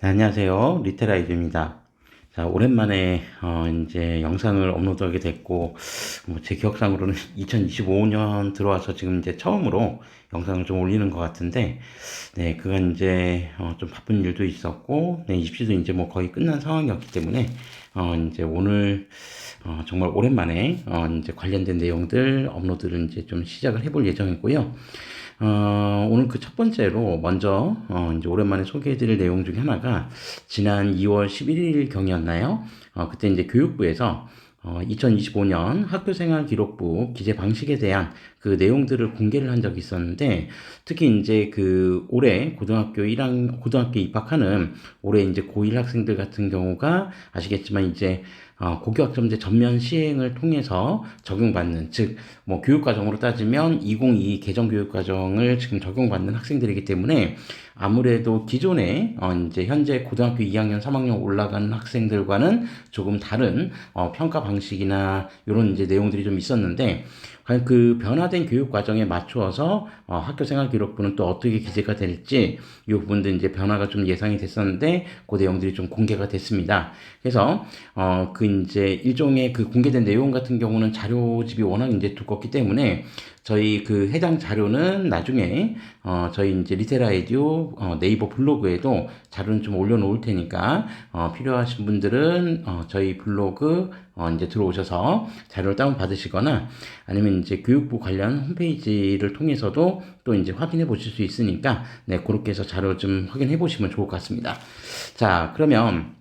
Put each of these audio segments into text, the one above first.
네, 안녕하세요. 리테라이즈입니다. 자, 오랜만에, 이제 영상을 업로드하게 됐고, 제 기억상으로는 2025년 들어와서 지금 이제 처음으로 영상을 좀 올리는 것 같은데, 네, 그건 이제, 좀 바쁜 일도 있었고, 네, 입시도 이제 뭐 거의 끝난 상황이었기 때문에, 이제 오늘, 정말 오랜만에, 이제 관련된 내용들 업로드를 이제 좀 시작을 해볼 예정이고요. 오늘 그 첫 번째로 먼저 이제 오랜만에 소개해드릴 내용 중에 하나가 지난 2월 11일 경이었나요? 그때 이제 교육부에서 2025년 학교생활 기록부 기재 방식에 대한 그 내용들을 공개를 한 적이 있었는데, 특히 이제 그 올해 고등학교 입학하는 올해 이제 고1 학생들 같은 경우가 아시겠지만 이제 고교학점제 전면 시행을 통해서 적용받는, 즉 뭐 교육과정으로 따지면 2022 개정교육과정을 지금 적용받는 학생들이기 때문에 아무래도 기존에 이제 현재 고등학교 2학년, 3학년 올라가는 학생들과는 조금 다른 평가 방식이나 이런 이제 내용들이 좀 있었는데, 과연 그 변화된 교육 과정에 맞추어서 학교생활 기록부는 또 어떻게 기재가 될지 이 부분도 이제 변화가 좀 예상이 됐었는데 그 내용들이 좀 공개가 됐습니다. 그래서 그 이제 일종의 그 공개된 내용 같은 경우는 자료집이 워낙 이제 두껍기 때문에 저희 그 해당 자료는 나중에 저희 이제 리테라 에듀 네이버 블로그에도 자료는 좀 올려놓을 테니까 필요하신 분들은 저희 블로그 이제 들어오셔서 자료를 다운 받으시거나 아니면 이제 교육부 관련 홈페이지를 통해서도 또 이제 확인해 보실 수 있으니까 네, 그렇게 해서 자료 좀 확인해 보시면 좋을 것 같습니다. 자, 그러면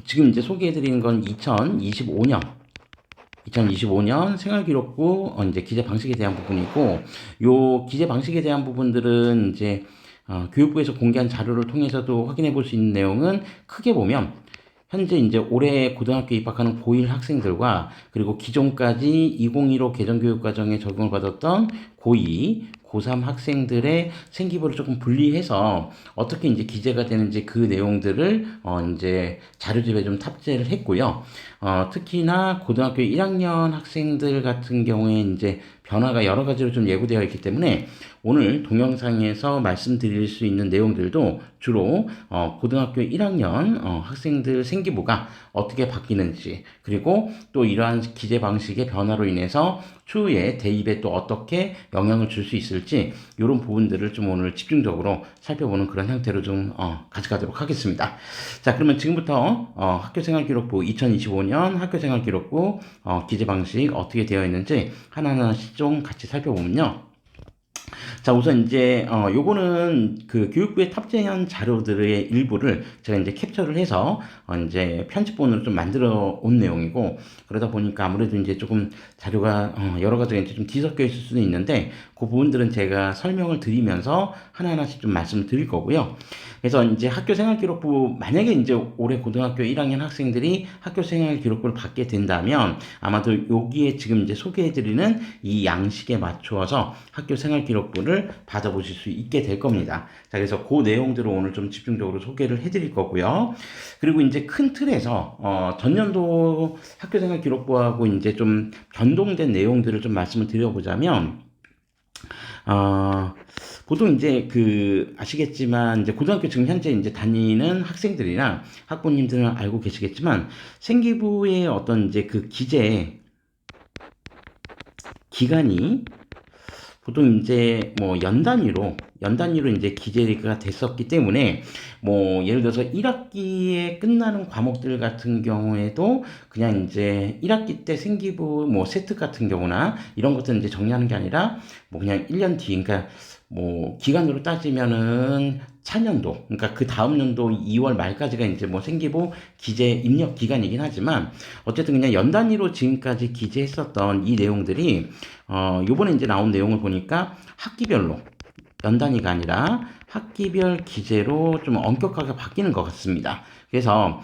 지금 이제 소개해 드리는 건 2025년 생활기록부 이제 기재 방식에 대한 부분이고, 요 기재 방식에 대한 부분들은 이제 교육부에서 공개한 자료를 통해서도 확인해 볼 수 있는 내용은 크게 보면 현재 이제 올해 고등학교 입학하는 고1 학생들과 그리고 기존까지 2015 개정교육과정에 적용을 받았던 고2, 고3 학생들의 생기부를 조금 분리해서 어떻게 이제 기재가 되는지 그 내용들을 이제 자료집에 좀 탑재를 했고요. 특히나 고등학교 1학년 학생들 같은 경우에 이제 변화가 여러 가지로 좀 예고되어 있기 때문에 오늘 동영상에서 말씀드릴 수 있는 내용들도 주로 고등학교 1학년 학생들 생기부가 어떻게 바뀌는지, 그리고 또 이러한 기재 방식의 변화로 인해서 추후에 대입에 또 어떻게 영향을 줄 수 있을지 이런 부분들을 좀 오늘 집중적으로 살펴보는 그런 형태로 좀 가져가도록 하겠습니다. 자, 그러면 지금부터 학교생활기록부 2025년 학교생활기록부 기재 방식 어떻게 되어 있는지 하나하나씩 좀 같이 살펴보면요. 자, 우선 이제 요거는 그 교육부에 탑재한 자료들의 일부를 제가 이제 캡처를 해서 이제 편집본으로 좀 만들어 온 내용이고, 그러다 보니까 아무래도 이제 조금 자료가 여러 가지가 이제 좀 뒤섞여 있을 수도 있는데 그 부분들은 제가 설명을 드리면서 하나하나씩 좀 말씀을 드릴 거고요. 그래서 이제 학교생활기록부, 만약에 이제 올해 고등학교 1학년 학생들이 학교생활기록부를 받게 된다면 아마도 여기에 지금 이제 소개해드리는 이 양식에 맞추어서 학교생활기록부를 받아보실 수 있게 될 겁니다. 자, 그래서 그 내용들을 오늘 좀 집중적으로 소개를 해드릴 거고요. 그리고 이제 큰 틀에서 전년도 학교생활기록부하고 이제 좀 변동된 내용들을 좀 말씀을 드려보자면, 어, 보통 이제 그 아시겠지만 이제 고등학교 지금 현재 이제 다니는 학생들이나 학부모님들은 알고 계시겠지만 생기부의 어떤 이제 그 기재 기간이 보통 이제 뭐 연 단위로 이제 기재가 됐었기 때문에 뭐 예를 들어서 1학기에 끝나는 과목들 같은 경우에도 그냥 이제 1학기 때 생기부 뭐 세트 같은 경우나 이런 것들은 이제 정리하는 게 아니라 뭐 그냥 1년 뒤, 그러니까 뭐 기간으로 따지면은 차년도, 그러니까 그 다음 연도 2월 말까지가 이제 뭐 생기부 기재 입력 기간이긴 하지만 어쨌든 그냥 연 단위로 지금까지 기재했었던 이 내용들이 요번에 이제 나온 내용을 보니까 학기별로 연 단위가 아니라 학기별 기재로 좀 엄격하게 바뀌는 것 같습니다. 그래서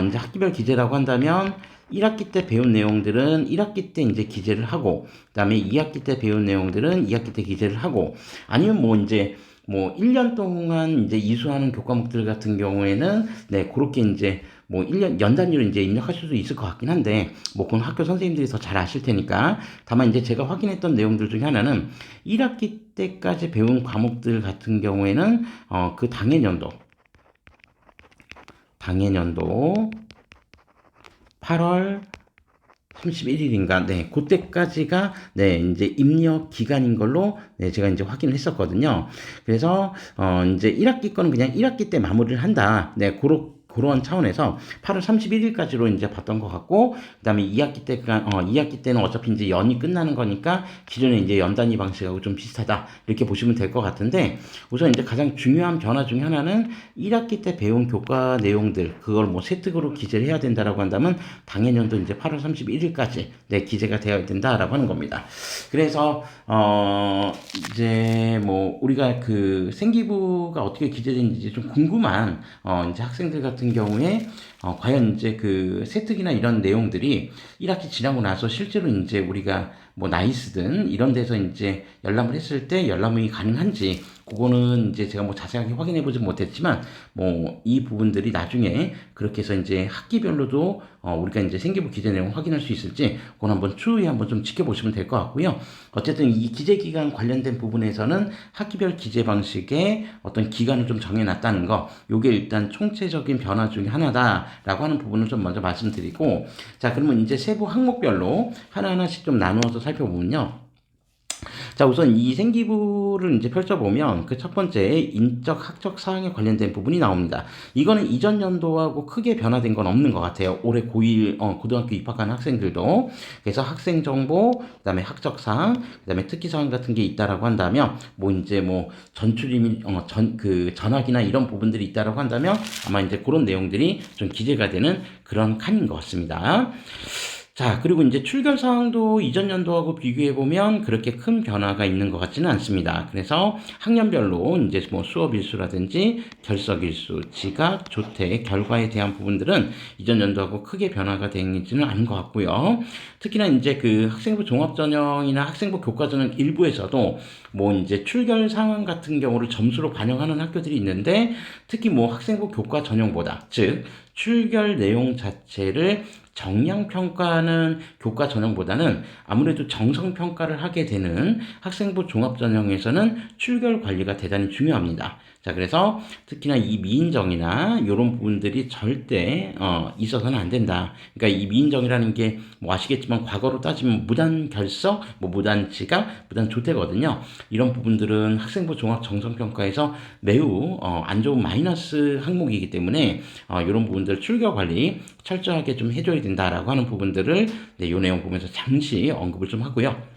이제 학기별 기재라고 한다면 1학기 때 배운 내용들은 1학기 때 이제 기재를 하고, 그다음에 2학기 때 배운 내용들은 2학기 때 기재를 하고, 아니면 뭐 이제 뭐 1년 동안 이제 이수하는 교과목들 같은 경우에는 네, 그렇게 이제 뭐 1년 연 단위로 이제 입력하실 수 있을 것 같긴 한데 뭐 그건 학교 선생님들이 더 잘 아실 테니까, 다만 이제 제가 확인했던 내용들 중에 하나는 1학기 때까지 배운 과목들 같은 경우에는 그 당해 연도 당해년도 8월 31일인가, 네, 그때까지가, 네, 이제 입력 기간인 걸로, 네, 제가 이제 확인을 했었거든요. 그래서, 이제 1학기 거는 그냥 1학기 때 마무리를 한다. 네, 그런 차원에서 8월 31일까지로 이제 봤던 것 같고, 그 다음에 2학기 때, 2학기 때는 어차피 이제 연이 끝나는 거니까 기존에 이제 연 단위 방식하고 좀 비슷하다. 이렇게 보시면 될 것 같은데, 우선 이제 가장 중요한 변화 중에 하나는 1학기 때 배운 교과 내용들, 그걸 뭐 세특으로 기재를 해야 된다라고 한다면, 당해년도 이제 8월 31일까지, 네, 기재가 되어야 된다라고 하는 겁니다. 그래서, 이제 뭐, 우리가 그 생기부가 어떻게 기재되는지 좀 궁금한, 이제 학생들 같은 경우에 과연 이제 그 세특이나 이런 내용들이 1학기 지나고 나서 실제로 이제 우리가 뭐 나이스든 이런 데서 이제 열람을 했을 때 열람이 가능한지 그거는 이제 제가 뭐 자세하게 확인해 보지 못했지만 뭐 이 부분들이 나중에 그렇게 해서 이제 학기별로도 우리가 이제 생기부 기재 내용 확인할 수 있을지 그건 한번 추후에 한번 좀 지켜보시면 될 것 같고요. 어쨌든 이 기재 기간 관련된 부분에서는 학기별 기재 방식의 어떤 기간을 좀 정해놨다는 거, 요게 일단 총체적인 변화 중에 하나다라고 하는 부분을 좀 먼저 말씀드리고, 자, 그러면 이제 세부 항목별로 하나하나씩 좀 나누어서 살펴보면요. 자, 우선 이 생기부를 이제 펼쳐보면 그 첫 번째 인적 학적 사항에 관련된 부분이 나옵니다. 이거는 이전 연도하고 크게 변화된 건 없는 것 같아요. 올해 고1 고등학교 입학한 학생들도. 그래서 학생 정보, 그다음에 학적 사항, 그다음에 특기 사항 같은 게 있다라고 한다면 뭐 이제 뭐 전출임 전학이나 이런 부분들이 있다라고 한다면 아마 이제 그런 내용들이 좀 기재가 되는 그런 칸인 것 같습니다. 자, 그리고 이제 출결 사항도 이전 연도하고 비교해보면 그렇게 큰 변화가 있는 것 같지는 않습니다. 그래서 학년별로 이제 뭐 수업 일수라든지 결석 일수, 지각, 조퇴, 결과에 대한 부분들은 이전 연도하고 크게 변화가 되지는 않은 것 같고요. 특히나 이제 그 학생부 종합전형이나 학생부 교과전형 일부에서도 뭐 이제 출결 상황 같은 경우를 점수로 반영하는 학교들이 있는데 특히 뭐 학생부 교과 전형보다, 즉, 출결 내용 자체를 정량평가하는 교과 전형보다는 아무래도 정성평가를 하게 되는 학생부 종합전형에서는 출결 관리가 대단히 중요합니다. 자, 그래서 특히나 이 미인정이나 이런 부분들이 절대 있어서는 안 된다. 그러니까 이 미인정이라는 게 뭐 아시겠지만 과거로 따지면 무단 결석, 뭐 무단 지각, 무단 조퇴거든요. 이런 부분들은 학생부 종합 정성평가에서 매우 안 좋은 마이너스 항목이기 때문에 이런 부분들 출결 관리 철저하게 좀 해줘야 된다라고 하는 부분들을 네, 이 내용 보면서 잠시 언급을 좀 하고요.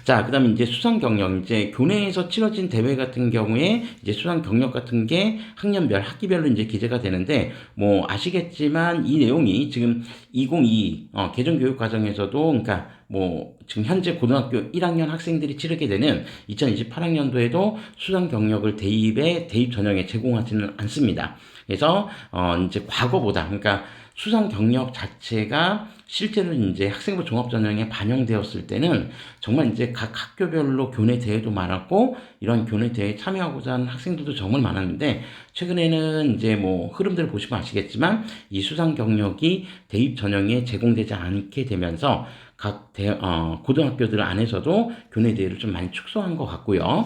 자, 그 다음에 이제 수상 경력, 이제 교내에서 치러진 대회 같은 경우에 이제 수상 경력 같은 게 학년별, 학기별로 이제 기재가 되는데, 뭐 아시겠지만 이 내용이 지금 2022 개정 교육 과정에서도, 그러니까 뭐 지금 현재 고등학교 1학년 학생들이 치르게 되는 2028학년도에도 수상 경력을 대입 전형에 제공하지는 않습니다. 그래서 이제 과거보다, 그러니까 수상 경력 자체가 실제로 이제 학생부 종합전형에 반영되었을 때는 정말 이제 각 학교별로 교내 대회도 많았고 이런 교내 대회에 참여하고자 하는 학생들도 정말 많았는데 최근에는 이제 뭐 흐름들을 보시면 아시겠지만 이 수상 경력이 대입 전형에 제공되지 않게 되면서 각 고등학교들 안에서도 교내 대회를 좀 많이 축소한 것 같고요.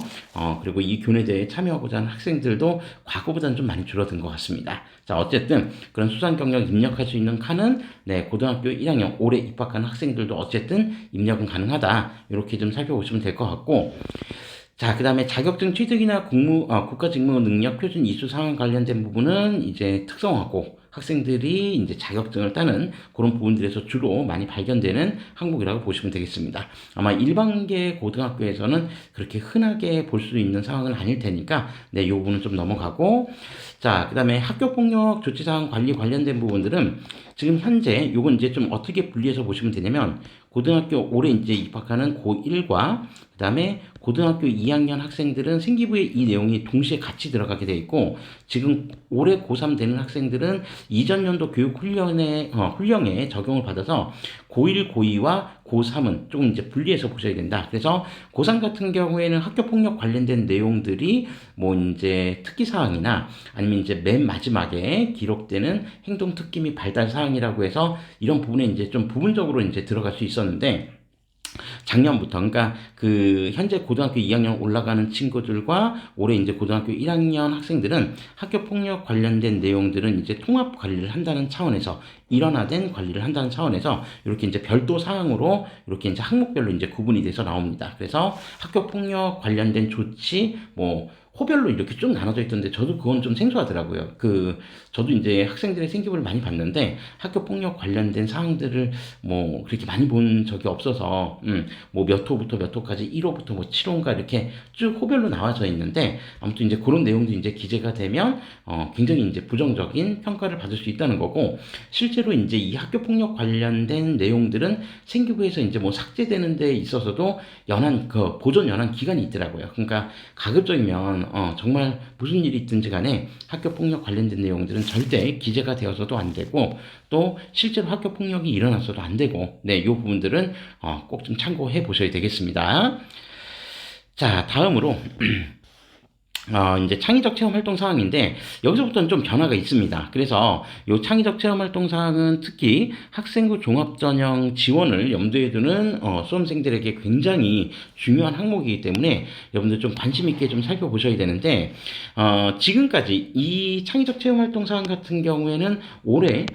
그리고 이 교내 대회에 참여하고자 하는 학생들도 과거보다는 좀 많이 줄어든 것 같습니다. 자, 어쨌든 그런 수상 경력 입력할 수 있는 칸은 네, 고등학교 1학년 올해 입학한 학생들도 어쨌든 입력은 가능하다. 이렇게 좀 살펴보시면 될 것 같고 자, 그 다음에 자격증 취득이나 국가직무 능력 표준 이수 상황 관련된 부분은 이제 특성화고 학생들이 이제 자격증을 따는 그런 부분들에서 주로 많이 발견되는 항목이라고 보시면 되겠습니다. 아마 일반계 고등학교에서는 그렇게 흔하게 볼 수 있는 상황은 아닐 테니까 네, 이 부분은 좀 넘어가고 자, 그 다음에 학교폭력 조치사항 관리 관련된 부분들은 지금 현재 요건 이제 좀 어떻게 분리해서 보시면 되냐면 고등학교 올해 이제 입학하는 고1과 그 다음에 고등학교 2학년 학생들은 생기부에 이 내용이 동시에 같이 들어가게 돼 있고 지금 올해 고3 되는 학생들은 이전 연도 교육 훈령에 적용을 받아서 고1, 고2와 고3은 조금 이제 분리해서 보셔야 된다. 그래서 고3 같은 경우에는 학교폭력 관련된 내용들이 뭐 이제 특기사항이나 아니면 이제 맨 마지막에 기록되는 행동특기 및 발달 사항이라고 해서 이런 부분에 이제 좀 부분적으로 이제 들어갈 수 있었는데 작년부터, 그러니까 그 현재 고등학교 2학년 올라가는 친구들과 올해 이제 고등학교 1학년 학생들은 학교 폭력 관련된 내용들은 이제 통합 관리를 한다는 차원에서, 일원화된 관리를 한다는 차원에서 이렇게 이제 별도 사항으로 이렇게 이제 항목별로 이제 구분이 돼서 나옵니다. 그래서 학교 폭력 관련된 조치 뭐 호별로 이렇게 쭉 나눠져 있던데, 저도 그건 좀 생소하더라고요. 저도 이제 학생들의 생기부를 많이 봤는데 학교 폭력 관련된 사항들을 뭐 그렇게 많이 본 적이 없어서, 뭐 몇 호부터 몇 호까지 1호부터 뭐 7호인가 이렇게 쭉 호별로 나와져 있는데, 아무튼 이제 그런 내용도 이제 기재가 되면 굉장히 이제 부정적인 평가를 받을 수 있다는 거고, 실제로 이제 이 학교 폭력 관련된 내용들은 생기부에서 이제 뭐 삭제되는 데 있어서도 보존 연한 기간이 있더라고요. 그러니까 가급적이면 정말 무슨 일이 있든지 간에 학교 폭력 관련된 내용들은 절대 기재가 되어서도 안 되고, 또 실제로 학교 폭력이 일어났어도 안 되고, 네, 이 부분들은 꼭 좀 참고해 보셔야 되겠습니다. 자, 다음으로 이제 창의적 체험 활동 사항인데, 여기서부터는 좀 변화가 있습니다. 그래서 이 창의적 체험 활동 사항은 특히 학생부 종합전형 지원을 염두에 두는 수험생들에게 굉장히 중요한 항목이기 때문에 여러분들 좀 관심 있게 좀 살펴보셔야 되는데, 지금까지 이 창의적 체험 활동 사항 같은 경우에는 올해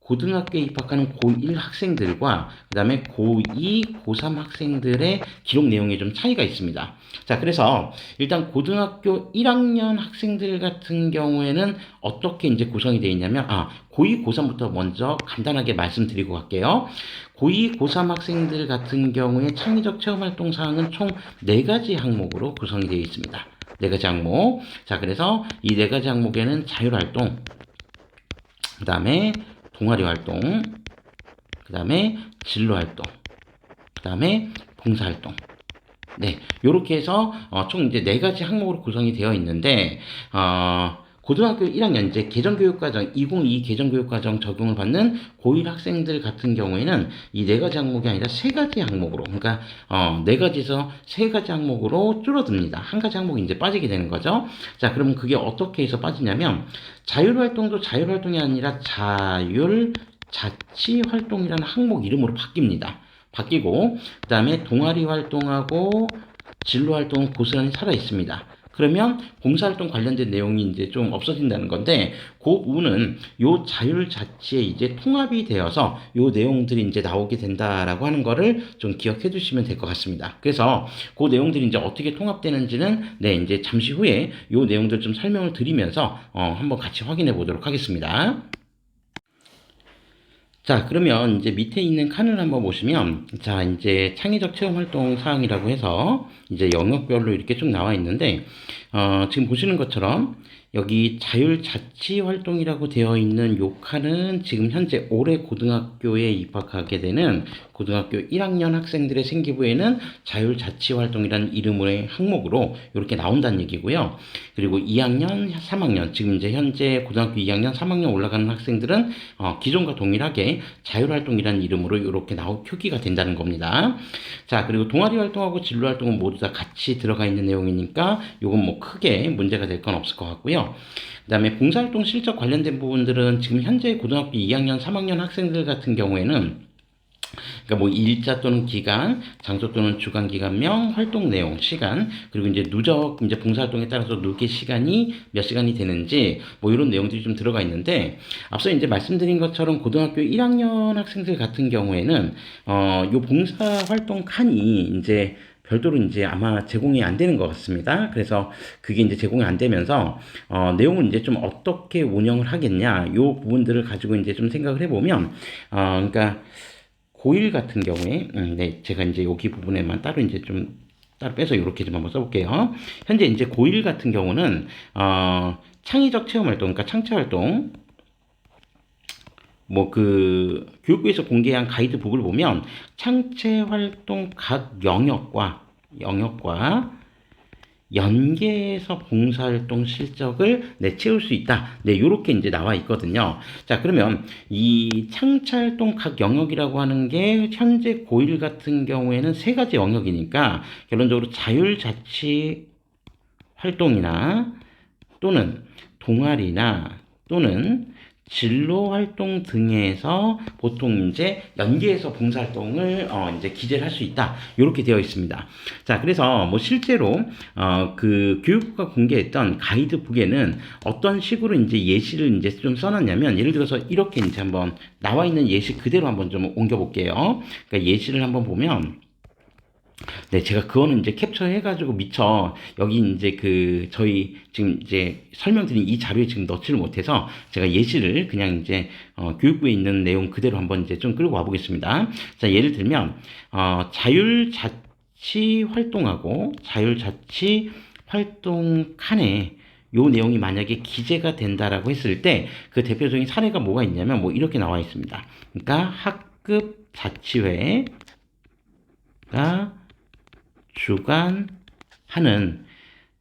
고등학교에 입학하는 고1 학생들과 그 다음에 고2, 고3 학생들의 기록 내용에 좀 차이가 있습니다. 자, 그래서 일단 고등학교 1학년 학생들 같은 경우에는 어떻게 이제 구성이 되어 있냐면, 고2, 고3부터 먼저 간단하게 말씀드리고 갈게요. 고2, 고3 학생들 같은 경우에 창의적 체험활동 사항은 총 4가지 항목으로 구성이 되어 있습니다. 4가지 항목. 자, 그래서 이 4가지 항목에는 자율활동, 그 다음에 동아리 활동, 그 다음에 진로 활동, 그 다음에 봉사 활동. 네, 요렇게 해서 총 이제 4가지 항목으로 구성이 되어 있는데, 고등학교 1학년 이제 개정교육과정 2022 개정교육과정 적용을 받는 고1 학생들 같은 경우에는 이 4가지 항목이 아니라 3가지 항목으로, 그러니까 4가지에서 3가지 항목으로 줄어듭니다. 한 가지 항목이 이제 빠지게 되는 거죠. 자, 그러면 그게 어떻게 해서 빠지냐면, 자율활동도 자율활동이 아니라 자율자치활동이라는 항목 이름으로 바뀌고, 그 다음에 동아리 활동하고 진로 활동은 고스란히 살아 있습니다. 그러면 봉사활동 관련된 내용이 이제 좀 없어진다는 건데, 그 부분은 요 자율자치에 이제 통합이 되어서 요 내용들이 이제 나오게 된다라고 하는 거를 좀 기억해 두시면 될 것 같습니다. 그래서 그 내용들이 이제 어떻게 통합되는지는, 네, 이제 잠시 후에 요 내용들 좀 설명을 드리면서 한번 같이 확인해 보도록 하겠습니다. 자, 그러면 이제 밑에 있는 칸을 한번 보시면, 자, 이제 창의적 체험 활동 사항이라고 해서 이제 영역별로 이렇게 쭉 나와 있는데, 지금 보시는 것처럼 여기 자율자치활동이라고 되어 있는 요 칸은 지금 현재 올해 고등학교에 입학하게 되는 고등학교 1학년 학생들의 생기부에는 자율자치활동이라는 이름의 항목으로 이렇게 나온다는 얘기고요. 그리고 2학년, 3학년, 지금 이제 현재 고등학교 2학년, 3학년 올라가는 학생들은 기존과 동일하게 자율활동이라는 이름으로 이렇게 표기가 된다는 겁니다. 자, 그리고 동아리 활동하고 진로 활동은 모두 다 같이 들어가 있는 내용이니까 이건 뭐 크게 문제가 될 건 없을 것 같고요. 그 다음에 봉사활동 실적 관련된 부분들은 지금 현재 고등학교 2학년, 3학년 학생들 같은 경우에는, 그러니까 뭐 일자 또는 기간, 장소 또는 주간 기간명, 활동 내용, 시간, 그리고 이제 누적 이제 봉사활동에 따라서 누계 시간이 몇 시간이 되는지 뭐 이런 내용들이 좀 들어가 있는데, 앞서 이제 말씀드린 것처럼 고등학교 1학년 학생들 같은 경우에는 요 봉사활동 칸이 이제 별도로 이제 아마 제공이 안 되는 것 같습니다. 그래서 그게 이제 제공이 안 되면서 내용을 이제 좀 어떻게 운영을 하겠냐, 요 부분들을 가지고 이제 좀 생각을 해보면, 그러니까 고1 같은 경우에, 네, 제가 이제 여기 부분에만 따로 이제 좀 따로 빼서 이렇게 좀 한번 써볼게요. 현재 이제 고1 같은 경우는 창의적 체험 활동, 그러니까 창체 활동, 뭐 교육부에서 공개한 가이드북을 보면 창체 활동 각 영역과 연계해서 봉사활동 실적을 채울 수 있다. 네, 요렇게 이제 나와 있거든요. 자, 그러면 이 창찰동 각 영역이라고 하는 게 현재 고1 같은 경우에는 3가지 영역이니까 결론적으로 자율자치 활동이나 또는 동아리나 또는 진로 활동 등에서 보통 이제 연계해서 봉사활동을 이제 기재를 할 수 있다. 이렇게 되어 있습니다. 자, 그래서 뭐 실제로 그 교육부가 공개했던 가이드북에는 어떤 식으로 이제 예시를 이제 좀 써놨냐면, 예를 들어서 이렇게 이제 한번 나와 있는 예시 그대로 한번 좀 옮겨볼게요. 그러니까 예시를 한번 보면, 네, 제가 그거는 이제 캡처해가지고 미처 여기 이제 그 저희 지금 이제 설명드린 이 자료에 지금 넣지를 못해서 제가 예시를 그냥 이제 교육부에 있는 내용 그대로 한번 이제 좀 끌고 와보겠습니다. 자, 예를 들면 자율자치 활동하고 자율자치 활동 칸에 요 내용이 만약에 기재가 된다라고 했을 때 그 대표적인 사례가 뭐가 있냐면 뭐 이렇게 나와 있습니다. 그러니까 학급 자치회가 주관하는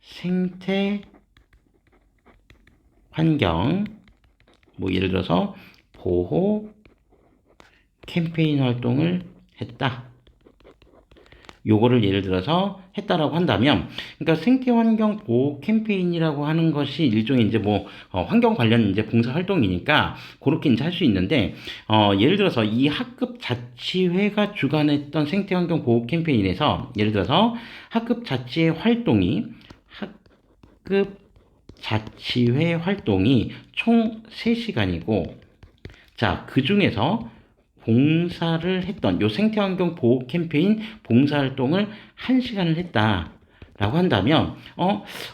생태 환경, 뭐 예를 들어서 보호 캠페인 활동을 했다. 요거를 예를 들어서 했다라고 한다면, 그러니까 생태환경 보호 캠페인이라고 하는 것이 일종의 이제 뭐 환경 관련 이제 봉사 활동이니까 그렇게 이제 할 수 있는데, 예를 들어서 이 학급 자치회가 주관했던 생태환경 보호 캠페인에서 예를 들어서 학급 자치회 활동이 학급 자치회 활동이 총 3시간이고, 자, 그 중에서 봉사를 했던 요 생태환경 보호 캠페인 봉사활동을 1시간을 했다라고 한다면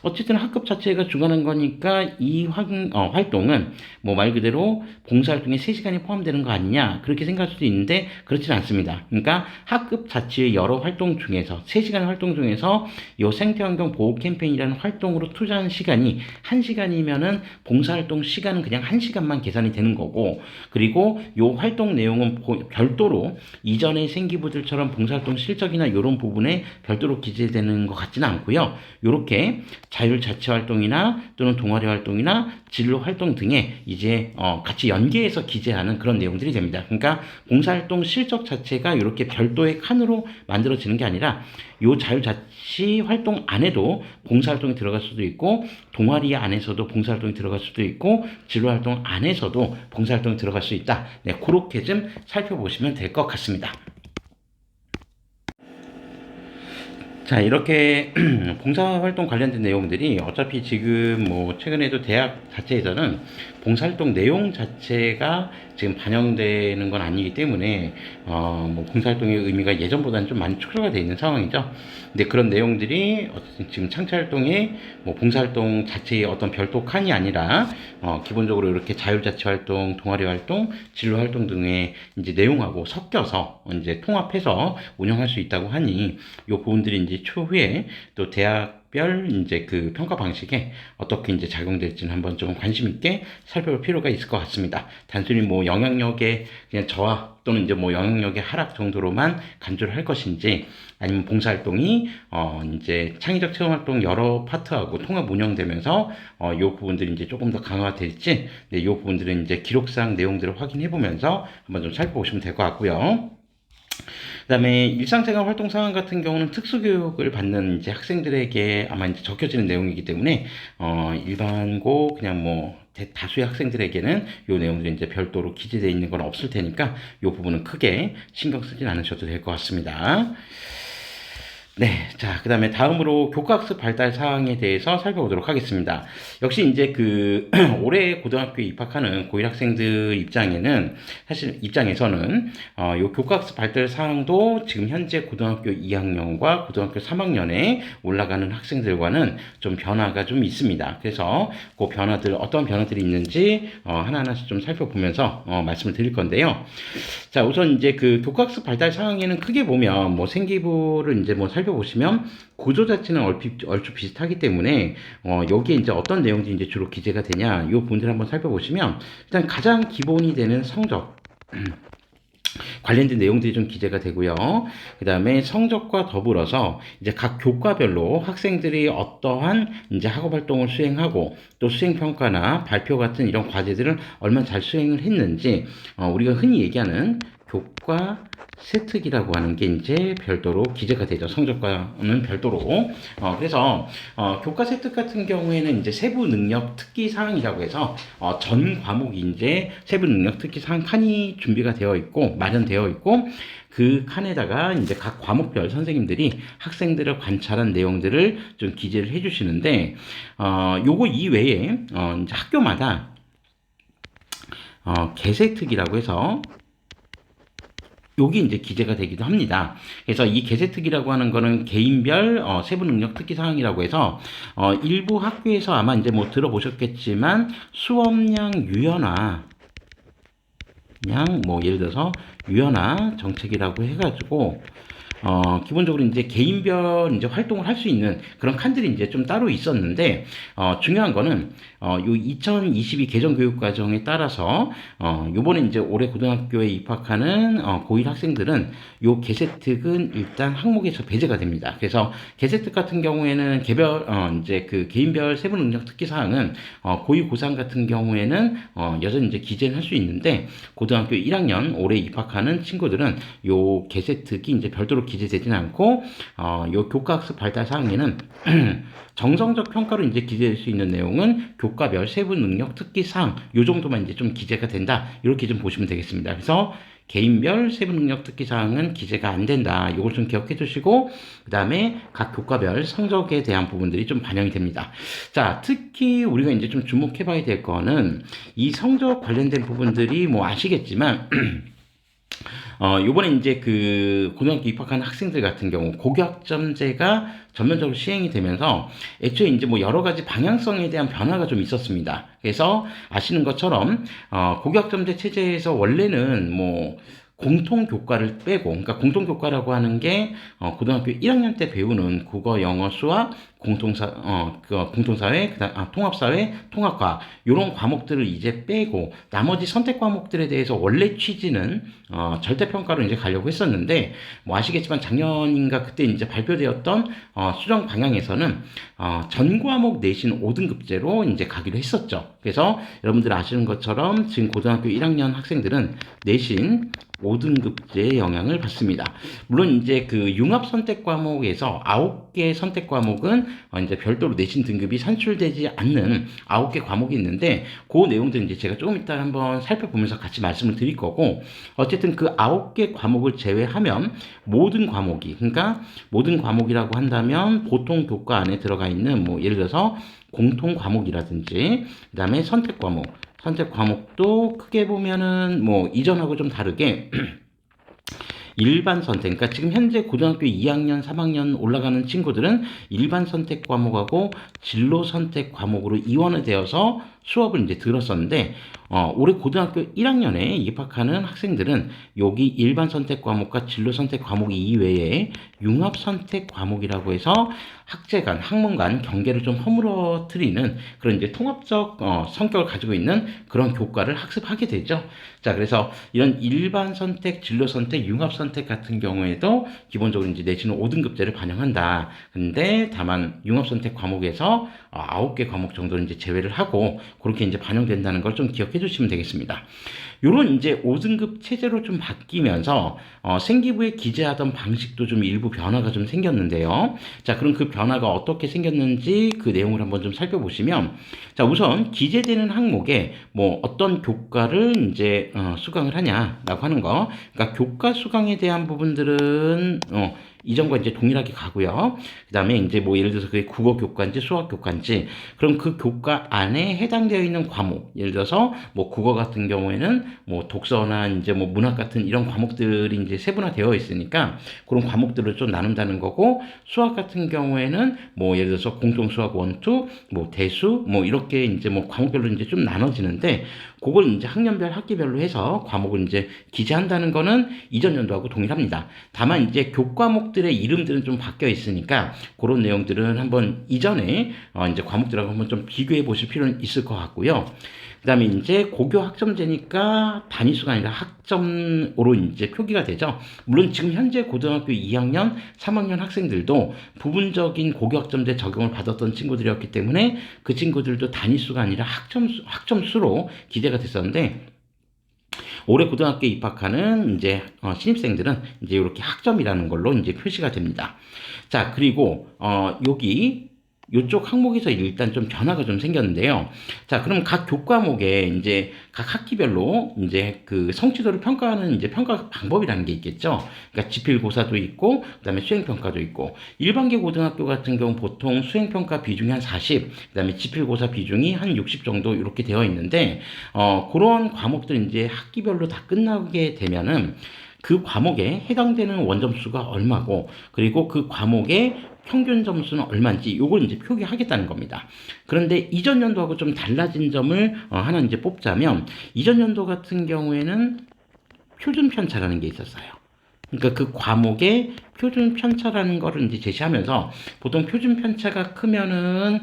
어쨌든 학급 자체가 주관한 거니까 이 활동은 뭐 말 그대로 봉사활동에 3시간이 포함되는 거 아니냐 그렇게 생각할 수도 있는데 그렇진 않습니다. 그러니까 학급 자치의 여러 활동 중에서 3시간 활동 중에서 요 생태환경 보호 캠페인이라는 활동으로 투자한 시간이 1시간이면은 봉사활동 시간은 그냥 1시간만 계산이 되는 거고, 그리고 요 활동 내용은 별도로 이전의 생기부들처럼 봉사활동 실적이나 이런 부분에 별도로 기재되는 것 같지는 않고요. 요렇게 자율자치활동이나 또는 동아리 활동이나 진로 활동 등에 이제 같이 연계해서 기재하는 그런 내용들이 됩니다. 그러니까 봉사활동 실적 자체가 이렇게 별도의 칸으로 만들어지는 게 아니라 요 자율자치 활동 안에도 봉사활동이 들어갈 수도 있고, 동아리 안에서도 봉사활동이 들어갈 수도 있고, 진로활동 안에서도 봉사활동이 들어갈 수 있다. 네, 그렇게 좀 살펴보시면 될 것 같습니다. 자, 이렇게 봉사활동 관련된 내용들이 어차피 지금 뭐 최근에도 대학 자체에서는 봉사활동 내용 자체가 지금 반영되는 건 아니기 때문에 뭐 봉사활동의 의미가 예전보다는 좀 많이 축소가 되어 있는 상황이죠. 근데 그런 내용들이 지금 창체활동의 뭐 봉사활동 자체의 어떤 별도 칸이 아니라 기본적으로 이렇게 자율자치활동, 동아리활동, 진로활동 등의 이제 내용하고 섞여서 이제 통합해서 운영할 수 있다고 하니 이 부분들이 이제 추후에 또 대학별 이제 그 평가 방식에 어떻게 이제 작용될지는 한번 좀 관심 있게 살펴볼 필요가 있을 것 같습니다. 단순히 뭐 영향력의 그냥 저하 또는 이제 뭐 영향력의 하락 정도로만 간주를 할 것인지, 아니면 봉사활동이 이제 창의적 체험활동 여러 파트하고 통합 운영되면서 요 부분들이 이제 조금 더 강화될지, 네, 요 부분들은 이제 기록상 내용들을 확인해 보면서 한번 좀 살펴보시면 될 것 같고요. 그 다음에 일상생활 활동 상황 같은 경우는 특수교육을 받는 이제 학생들에게 아마 이제 적혀지는 내용이기 때문에 일반고 그냥 뭐 다수의 학생들에게는 이 내용들이 이제 별도로 기재되어 있는 건 없을 테니까 이 부분은 크게 신경 쓰진 않으셔도 될 것 같습니다. 네, 자, 그 다음에 다음으로 교과학습 발달 사항에 대해서 살펴보도록 하겠습니다. 역시 이제 그 올해 고등학교에 입학하는 고1 학생들 입장에는 사실 입장에서는 요 교과학습 발달 사항도 지금 현재 고등학교 2학년과 고등학교 3학년에 올라가는 학생들과는 좀 변화가 좀 있습니다. 그래서 그 변화들 어떤 변화들이 있는지 하나하나씩 좀 살펴보면서 말씀을 드릴 건데요. 자, 우선 이제 그 교과학습 발달 사항에는 크게 보면 뭐 생기부를 이제 뭐 살펴보시면 구조 자체는 얼추 비슷하기 때문에 여기에 이제 어떤 내용들이 이제 주로 기재가 되냐 이 부분들 한번 살펴보시면, 일단 가장 기본이 되는 성적 관련된 내용들이 좀 기재가 되고요. 그 다음에 성적과 더불어서 이제 각 교과별로 학생들이 어떠한 이제 학업 활동을 수행하고 또 수행평가나 발표 같은 이런 과제들을 얼마나 잘 수행을 했는지, 우리가 흔히 얘기하는 교과 세특이라고 하는 게 이제 별도로 기재가 되죠. 성적과는 별도로. 그래서 교과 세특 같은 경우에는 이제 세부 능력 특기 사항이라고 해서 전 과목이 이제 세부 능력 특기 사항 칸이 준비가 되어 있고 마련되어 있고, 그 칸에다가 이제 각 과목별 선생님들이 학생들을 관찰한 내용들을 좀 기재를 해주시는데, 요거 이외에 이제 학교마다 개세특이라고 해서 여기 이제 기재가 되기도 합니다. 그래서 이 개세특이라고 하는 거는 개인별 세부 능력 특기 사항이라고 해서 일부 학교에서 아마 이제 뭐 들어보셨겠지만 수업량 유연화, 그냥 뭐 예를 들어서 유연화 정책이라고 해가지고 기본적으로 이제 개인별 이제 활동을 할 수 있는 그런 칸들이 이제 좀 따로 있었는데, 중요한 거는, 요 2022 개정 교육 과정에 따라서, 요번에 이제 올해 고등학교에 입학하는, 고1 학생들은 요 개세특은 일단 항목에서 배제가 됩니다. 그래서 개세특 같은 경우에는 이제 그 개인별 세부 능력 특기 사항은, 고2, 고3 같은 경우에는, 여전히 이제 기재는 할 수 있는데, 고등학교 1학년 올해 입학하는 친구들은 요 개세특이 이제 별도로 기재되지는 않고, 요 교과학습 발달 사항에는 정성적 평가로 이제 기재될 수 있는 내용은 교과별 세부 능력 특기 사항 요 정도만 이제 좀 기재가 된다, 이렇게 좀 보시면 되겠습니다. 그래서 개인별 세부 능력 특기 사항은 기재가 안 된다, 이걸 좀 기억해 두시고, 그 다음에 각 교과별 성적에 대한 부분들이 좀 반영이 됩니다. 자, 특히 우리가 이제 좀 주목해 봐야 될 거는 이 성적 관련된 부분들이 뭐 아시겠지만 요번에 이제 그 고등학교 입학한 학생들 같은 경우 고교학점제가 전면적으로 시행이 되면서 애초에 이제 뭐 여러 가지 방향성에 대한 변화가 좀 있었습니다. 그래서 아시는 것처럼 고교학점제 체제에서 원래는 뭐 공통교과를 빼고, 그러니까 공통교과라고 하는 게 고등학교 1학년 때 배우는 국어, 영어, 수학, 공통사회, 통합사회, 통합과학 이런 과목들을 이제 빼고 나머지 선택 과목들에 대해서 원래 취지는 절대평가로 이제 가려고 했었는데, 뭐 아시겠지만 작년인가 그때 이제 발표되었던 수정 방향에서는 전 과목 내신 5등급제로 이제 가기로 했었죠. 그래서 여러분들 아시는 것처럼 지금 고등학교 1학년 학생들은 내신 5등급제의 영향을 받습니다. 물론 이제 그 융합 선택 과목에서 9개 선택 과목은 이제 별도로 내신 등급이 산출되지 않는 9개 과목이 있는데, 그 내용들은 이제 제가 조금 이따 한번 살펴보면서 같이 말씀을 드릴 거고, 어쨌든 그 9개 과목을 제외하면 모든 과목이, 그러니까 모든 과목이라고 한다면 보통 교과 안에 들어가 있는 뭐 예를 들어서 공통 과목이라든지, 그 다음에 선택 과목도 크게 보면은 뭐 이전하고 좀 다르게 일반 선택, 그러니까 지금 현재 고등학교 2학년, 3학년 올라가는 친구들은 일반 선택 과목하고 진로 선택 과목으로 이원이 되어서 수업을 이제 들었었는데, 올해 고등학교 1학년에 입학하는 학생들은 여기 일반 선택 과목과 진로 선택 과목 이외에 융합 선택 과목이라고 해서 학제 간, 학문 간 경계를 좀 허물어뜨리는 그런 이제 통합적 성격을 가지고 있는 그런 교과를 학습하게 되죠. 자, 그래서 이런 일반 선택, 진로 선택, 융합 선택 같은 경우에도 기본적으로 이제 내신은 5등급제를 반영한다. 근데 다만 융합 선택 과목에서 9개 과목 정도는 이제 제외를 하고 그렇게 이제 반영된다는 걸 좀 기억해 주시면 되겠습니다. 요런 이제 5등급 체제로 좀 바뀌면서 생기부에 기재하던 방식도 좀 일부 변화가 좀 생겼는데요. 자, 그럼 그 변화가 어떻게 생겼는지 그 내용을 한번 좀 살펴보시면, 자, 우선 기재되는 항목에 뭐 어떤 교과를 이제 수강을 하냐라고 하는 거, 그러니까 교과 수강에 대한 부분들은 이전과 이제 동일하게 가고요. 그 다음에 이제 뭐 예를 들어서 그게 국어 교과인지 수학 교과인지, 그럼 그 교과 안에 해당되어 있는 과목, 예를 들어서 뭐 국어 같은 경우에는 뭐 독서나 이제 뭐 문학 같은 이런 과목들이 이제 세분화되어 있으니까 그런 과목들을 좀 나눈다는 거고, 수학 같은 경우에는 뭐 예를 들어서 공통 수학 1, 2, 뭐 대수, 뭐 이렇게 이제 뭐 과목별로 이제 좀 나눠지는데, 그걸 이제 학년별 학기별로 해서 과목을 이제 기재한다는 거는 이전 연도하고 동일합니다. 다만 이제 교과목들의 이름들은 좀 바뀌어 있으니까 그런 내용들은 한번 이전에 이제 과목들하고 한번 좀 비교해 보실 필요는 있을 것 같고요. 그 다음에 이제 고교 학점제니까 단위수가 아니라 학점으로 이제 표기가 되죠. 물론 지금 현재 고등학교 2학년, 3학년 학생들도 부분적인 고교 학점제 적용을 받았던 친구들이었기 때문에 그 친구들도 단위수가 아니라 학점수로 기재가 됐었는데, 올해 고등학교에 입학하는 이제 신입생들은 이제 이렇게 학점이라는 걸로 이제 표시가 됩니다. 자, 그리고 여기 요쪽 항목에서 일단 좀 변화가 좀 생겼는데요. 자, 그럼 각 교과목에 이제 각 학기별로 이제 그 성취도를 평가하는 이제 평가 방법이라는 게 있겠죠. 그러니까 지필고사도 있고, 그다음에 수행평가도 있고, 일반계 고등학교 같은 경우 보통 수행평가 비중이 한 40, 그다음에 지필고사 비중이 한 60 정도 이렇게 되어 있는데, 그런 과목들 이제 학기별로 다 끝나게 되면은 그 과목에 해당되는 원점수가 얼마고, 그리고 그 과목의 평균 점수는 얼마인지 요걸 이제 표기하겠다는 겁니다. 그런데 이전 연도하고 좀 달라진 점을 하나 이제 뽑자면, 이전 연도 같은 경우에는 표준 편차라는 게 있었어요. 그러니까 그 과목의 표준 편차라는 거를 이제 제시하면서, 보통 표준 편차가 크면은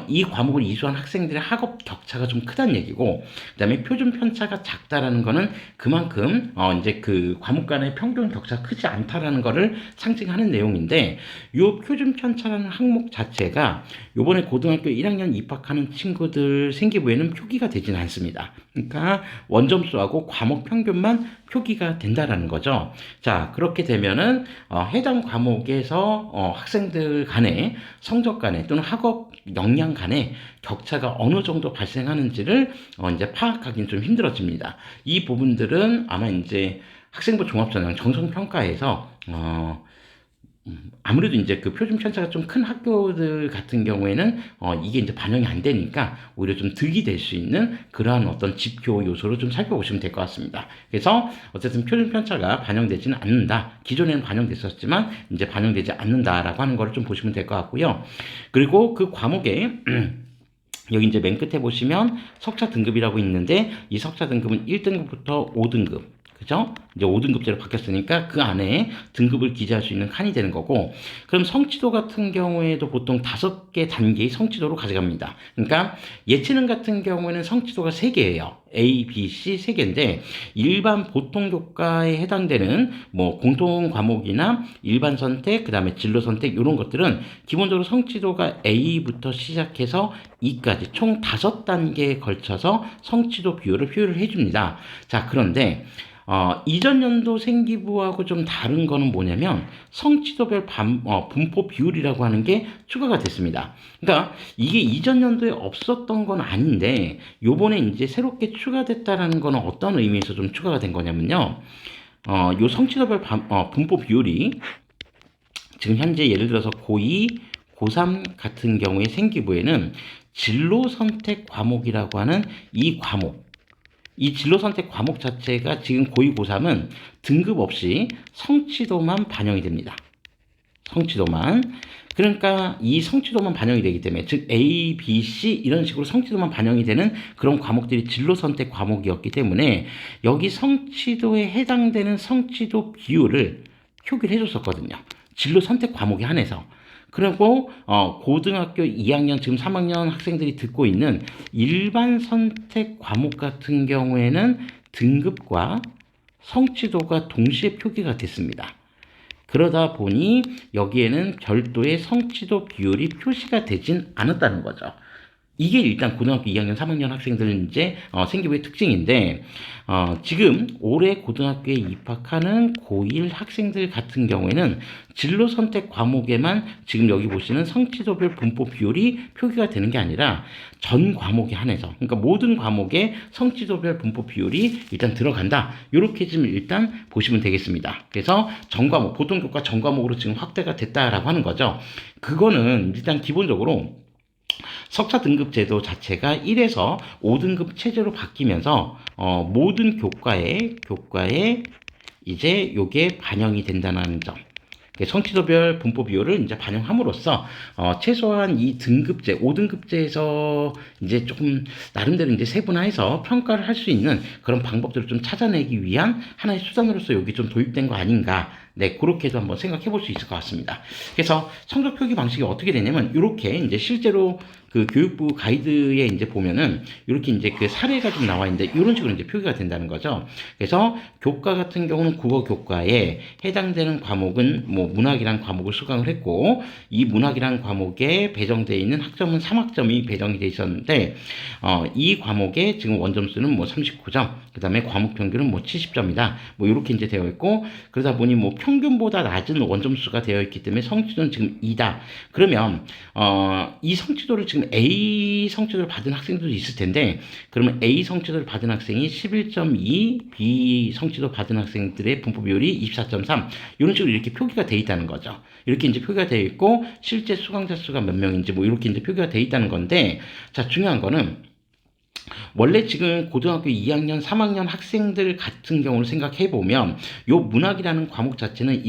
이 과목을 이수한 학생들의 학업 격차가 좀 크다는 얘기고, 그다음에 표준 편차가 작다라는 거는 그만큼 이제 그 과목 간의 평균 격차가 크지 않다라는 거를 상징하는 내용인데, 요 표준 편차라는 항목 자체가 요번에 고등학교 1학년 입학하는 친구들 생기부에는 표기가 되진 않습니다. 그러니까 원점수하고 과목 평균만 표기가 된다라는 거죠. 자, 그렇게 되면은 해당 과목에서 학생들 간의 성적 간에 또는 학업 역량 간의 격차가 어느 정도 발생하는지를 이제 파악하기는 좀 힘들어집니다. 이 부분들은 아마 이제 학생부 종합전형 정성평가에서 아무래도 이제 그 표준 편차가 좀 큰 학교들 같은 경우에는 이게 이제 반영이 안 되니까 오히려 좀 득이 될 수 있는 그러한 어떤 지표 요소를 좀 살펴보시면 될 것 같습니다. 그래서 어쨌든 표준 편차가 반영되지는 않는다. 기존에는 반영됐었지만 이제 반영되지 않는다라고 하는 거를 좀 보시면 될 것 같고요. 그리고 그 과목에 여기 이제 맨 끝에 보시면 석차 등급이라고 있는데, 이 석차 등급은 1등급부터 5등급. 그죠? 이제 5등급제로 바뀌었으니까 그 안에 등급을 기재할 수 있는 칸이 되는 거고, 그럼 성취도 같은 경우에도 보통 5개 단계의 성취도로 가져갑니다. 그러니까 예체능 같은 경우에는 성취도가 3개예요. A, B, C 3개인데, 일반 보통 교과에 해당되는 뭐 공통 과목이나 일반 선택, 그 다음에 진로 선택 이런 것들은 기본적으로 성취도가 A부터 시작해서 E까지 총 5단계에 걸쳐서 성취도 비율을 표현을 해줍니다. 자, 그런데 이전 연도 생기부하고 좀 다른 거는 뭐냐면, 성취도별 분포 비율이라고 하는 게 추가가 됐습니다. 그러니까 이게 이전 연도에 없었던 건 아닌데, 요번에 이제 새롭게 추가됐다라는 거는 어떤 의미에서 좀 추가가 된 거냐면요. 요 성취도별 분포 비율이 지금 현재 예를 들어서 고2, 고3 같은 경우에 생기부에는 진로 선택 과목이라고 하는 이 과목, 이 진로 선택 과목 자체가 지금 고2, 고3은 등급 없이 성취도만 반영이 됩니다. 성취도만. 그러니까 이 성취도만 반영이 되기 때문에, 즉 A, B, C 이런 식으로 성취도만 반영이 되는 그런 과목들이 진로 선택 과목이었기 때문에, 여기 성취도에 해당되는 성취도 비율을 표기를 해줬었거든요. 진로 선택 과목에 한해서. 그리고 고등학교 2학년, 지금 3학년 학생들이 듣고 있는 일반 선택 과목 같은 경우에는 등급과 성취도가 동시에 표기가 됐습니다. 그러다 보니 여기에는 별도의 성취도 비율이 표시가 되진 않았다는 거죠. 이게 일단 고등학교 2학년, 3학년 학생들 이제 생기부의 특징인데, 지금 올해 고등학교에 입학하는 고1 학생들 같은 경우에는 진로 선택 과목에만 지금 여기 보시는 성취도별 분포 비율이 표기가 되는 게 아니라 전 과목에 한해서, 그러니까 모든 과목의 성취도별 분포 비율이 일단 들어간다. 이렇게 지금 일단 보시면 되겠습니다. 그래서 전 과목, 보통 교과 전 과목으로 지금 확대가 됐다라고 하는 거죠. 그거는 일단 기본적으로 석차 등급 제도 자체가 1에서 5등급 체제로 바뀌면서 모든 교과에 이제 요게 반영이 된다는 점. 성취도별 분포 비율을 이제 반영함으로써 최소한 이 등급제, 5등급제에서 이제 조금 나름대로 이제 세분화해서 평가를 할 수 있는 그런 방법들을 좀 찾아내기 위한 하나의 수단으로서 여기 좀 도입된 거 아닌가. 네, 그렇게도 한번 생각해 볼 수 있을 것 같습니다. 그래서 성적 표기 방식이 어떻게 되냐면, 이렇게 이제 실제로 그 교육부 가이드에 이제 보면은 이렇게 이제 그 사례가 좀 나와 있는데, 이런 식으로 이제 표기가 된다는 거죠. 그래서 교과 같은 경우는 국어 교과에 해당되는 과목은 뭐 문학이란 과목을 수강을 했고, 이 문학이란 과목에 배정되어 있는 학점은 3학점이 배정이 되어 있었는데, 이 과목에 지금 원점수는 뭐 39점, 그 다음에 과목 평균은 뭐 70점이다. 뭐 이렇게 이제 되어 있고, 그러다 보니 뭐 평균보다 낮은 원점수가 되어 있기 때문에 성취도는 지금 2다. 그러면 이 성취도를 지금 A 성취도를 받은 학생들도 있을 텐데, 그러면 A 성취도를 받은 학생이 11.2, B 성취도 받은 학생들의 분포 비율이 24.3, 이런 식으로 이렇게 표기가 되어 있다는 거죠. 이렇게 이제 표기가 되어 있고, 실제 수강자 수가 몇 명인지 뭐 이렇게 이제 표기가 되어 있다는 건데, 자, 중요한 거는 원래 지금 고등학교 2학년, 3학년 학생들 같은 경우를 생각해 보면 요 문학이라는 과목 자체는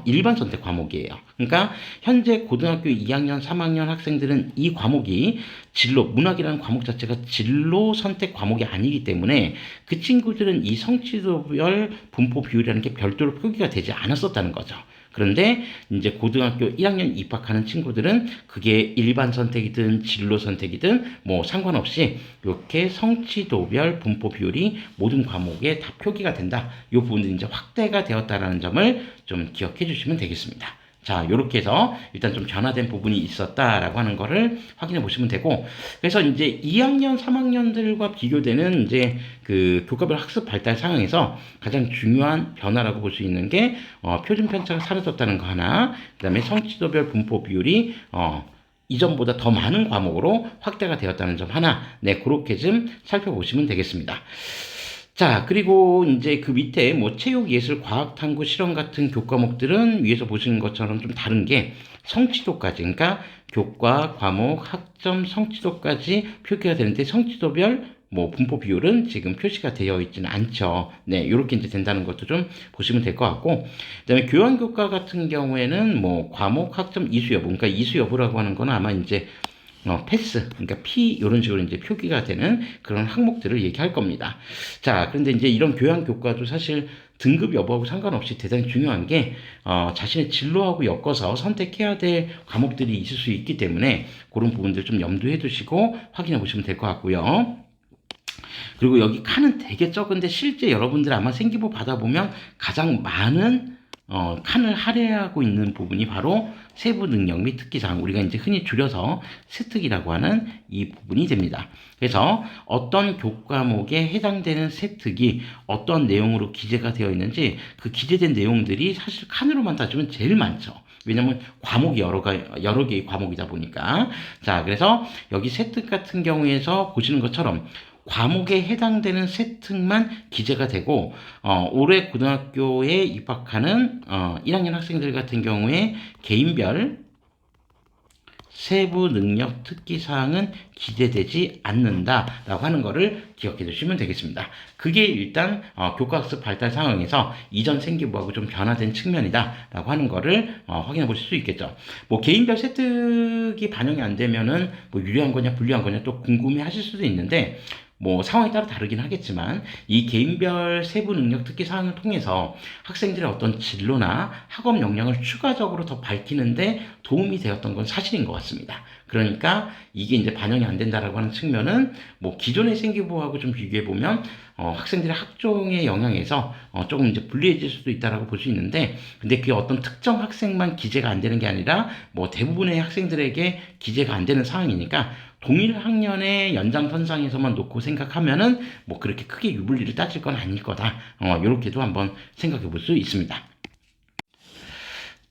일반 선택 과목이에요. 그러니까 현재 고등학교 2학년, 3학년 학생들은 이 과목이 문학이라는 과목 자체가 진로 선택 과목이 아니기 때문에 그 친구들은 이 성취도별 분포 비율이라는 게 별도로 표기가 되지 않았었다는 거죠. 그런데 이제 고등학교 1학년 입학하는 친구들은 그게 일반 선택이든 진로 선택이든 뭐 상관없이 이렇게 성취도별 분포 비율이 모든 과목에 다 표기가 된다. 이 부분이 이제 확대가 되었다라는 점을 좀 기억해 주시면 되겠습니다. 자, 이렇게 해서 일단 좀 변화된 부분이 있었다라고 하는 거를 확인해 보시면 되고, 그래서 이제 2학년, 3학년들과 비교되는 이제 그 교과별 학습 발달 상황에서 가장 중요한 변화라고 볼 수 있는 게 표준 편차가 사라졌다는 거 하나, 그다음에 성취도별 분포 비율이 이전보다 더 많은 과목으로 확대가 되었다는 점 하나, 네, 그렇게 좀 살펴보시면 되겠습니다. 자, 그리고 이제 그 밑에 뭐 체육, 예술, 과학, 탐구, 실험 같은 교과목들은 위에서 보시는 것처럼 좀 다른 게 성취도까지, 그러니까 교과, 과목, 학점, 성취도까지 표기가 되는데 성취도별 뭐 분포 비율은 지금 표시가 되어 있지는 않죠. 네, 이렇게 이제 된다는 것도 좀 보시면 될 것 같고, 그다음에 교환교과 같은 경우에는 뭐 과목, 학점, 이수 여부, 그러니까 이수 여부라고 하는 거는 아마 이제 패스, 그러니까 P, 이런 식으로 이제 표기가 되는 그런 항목들을 얘기할 겁니다. 자, 그런데 이제 이런 교양 교과도 사실 등급 여부하고 상관없이 대단히 중요한 게, 자신의 진로하고 엮어서 선택해야 될 과목들이 있을 수 있기 때문에 그런 부분들 좀 염두해 두시고 확인해 보시면 될 것 같고요. 그리고 여기 칸은 되게 적은데 실제 여러분들 아마 생기부 받아보면 가장 많은 칸을 할애하고 있는 부분이 바로 세부 능력 및 특기사항, 우리가 이제 흔히 줄여서 세특이라고 하는 이 부분이 됩니다. 그래서 어떤 교과목에 해당되는 세특이 어떤 내용으로 기재가 되어 있는지 그 기재된 내용들이 사실 칸으로만 따지면 제일 많죠. 왜냐면 과목이 여러 개의 과목이다 보니까. 자, 그래서 여기 세특 같은 경우에서 보시는 것처럼 과목에 해당되는 세특만 기재가 되고, 올해 고등학교에 입학하는 1학년 학생들 같은 경우에 개인별 세부 능력 특기 사항은 기재되지 않는다라고 하는 것을 기억해 두시면 되겠습니다. 그게 일단 교과학습 발달 상황에서 이전 생기부하고 좀 변화된 측면이다라고 하는 것을 확인해 보실 수 있겠죠. 뭐 개인별 세특이 반영이 안 되면은 뭐 유리한 거냐 불리한 거냐 또 궁금해 하실 수도 있는데, 뭐 상황에 따라 다르긴 하겠지만 이 개인별 세부 능력 특기 사항을 통해서 학생들의 어떤 진로나 학업 역량을 추가적으로 더 밝히는데 도움이 되었던 건 사실인 것 같습니다. 그러니까 이게 이제 반영이 안 된다라고 하는 측면은 뭐 기존의 생기부하고 좀 비교해 보면 학생들의 학종의 영향에서 조금 이제 불리해질 수도 있다라고 볼 수 있는데, 근데 그게 어떤 특정 학생만 기재가 안 되는 게 아니라 뭐 대부분의 학생들에게 기재가 안 되는 상황이니까 동일 학년의 연장선상에서만 놓고 생각하면은 뭐 그렇게 크게 유불리를 따질 건 아닐 거다. 요렇게도 한번 생각해 볼 수 있습니다.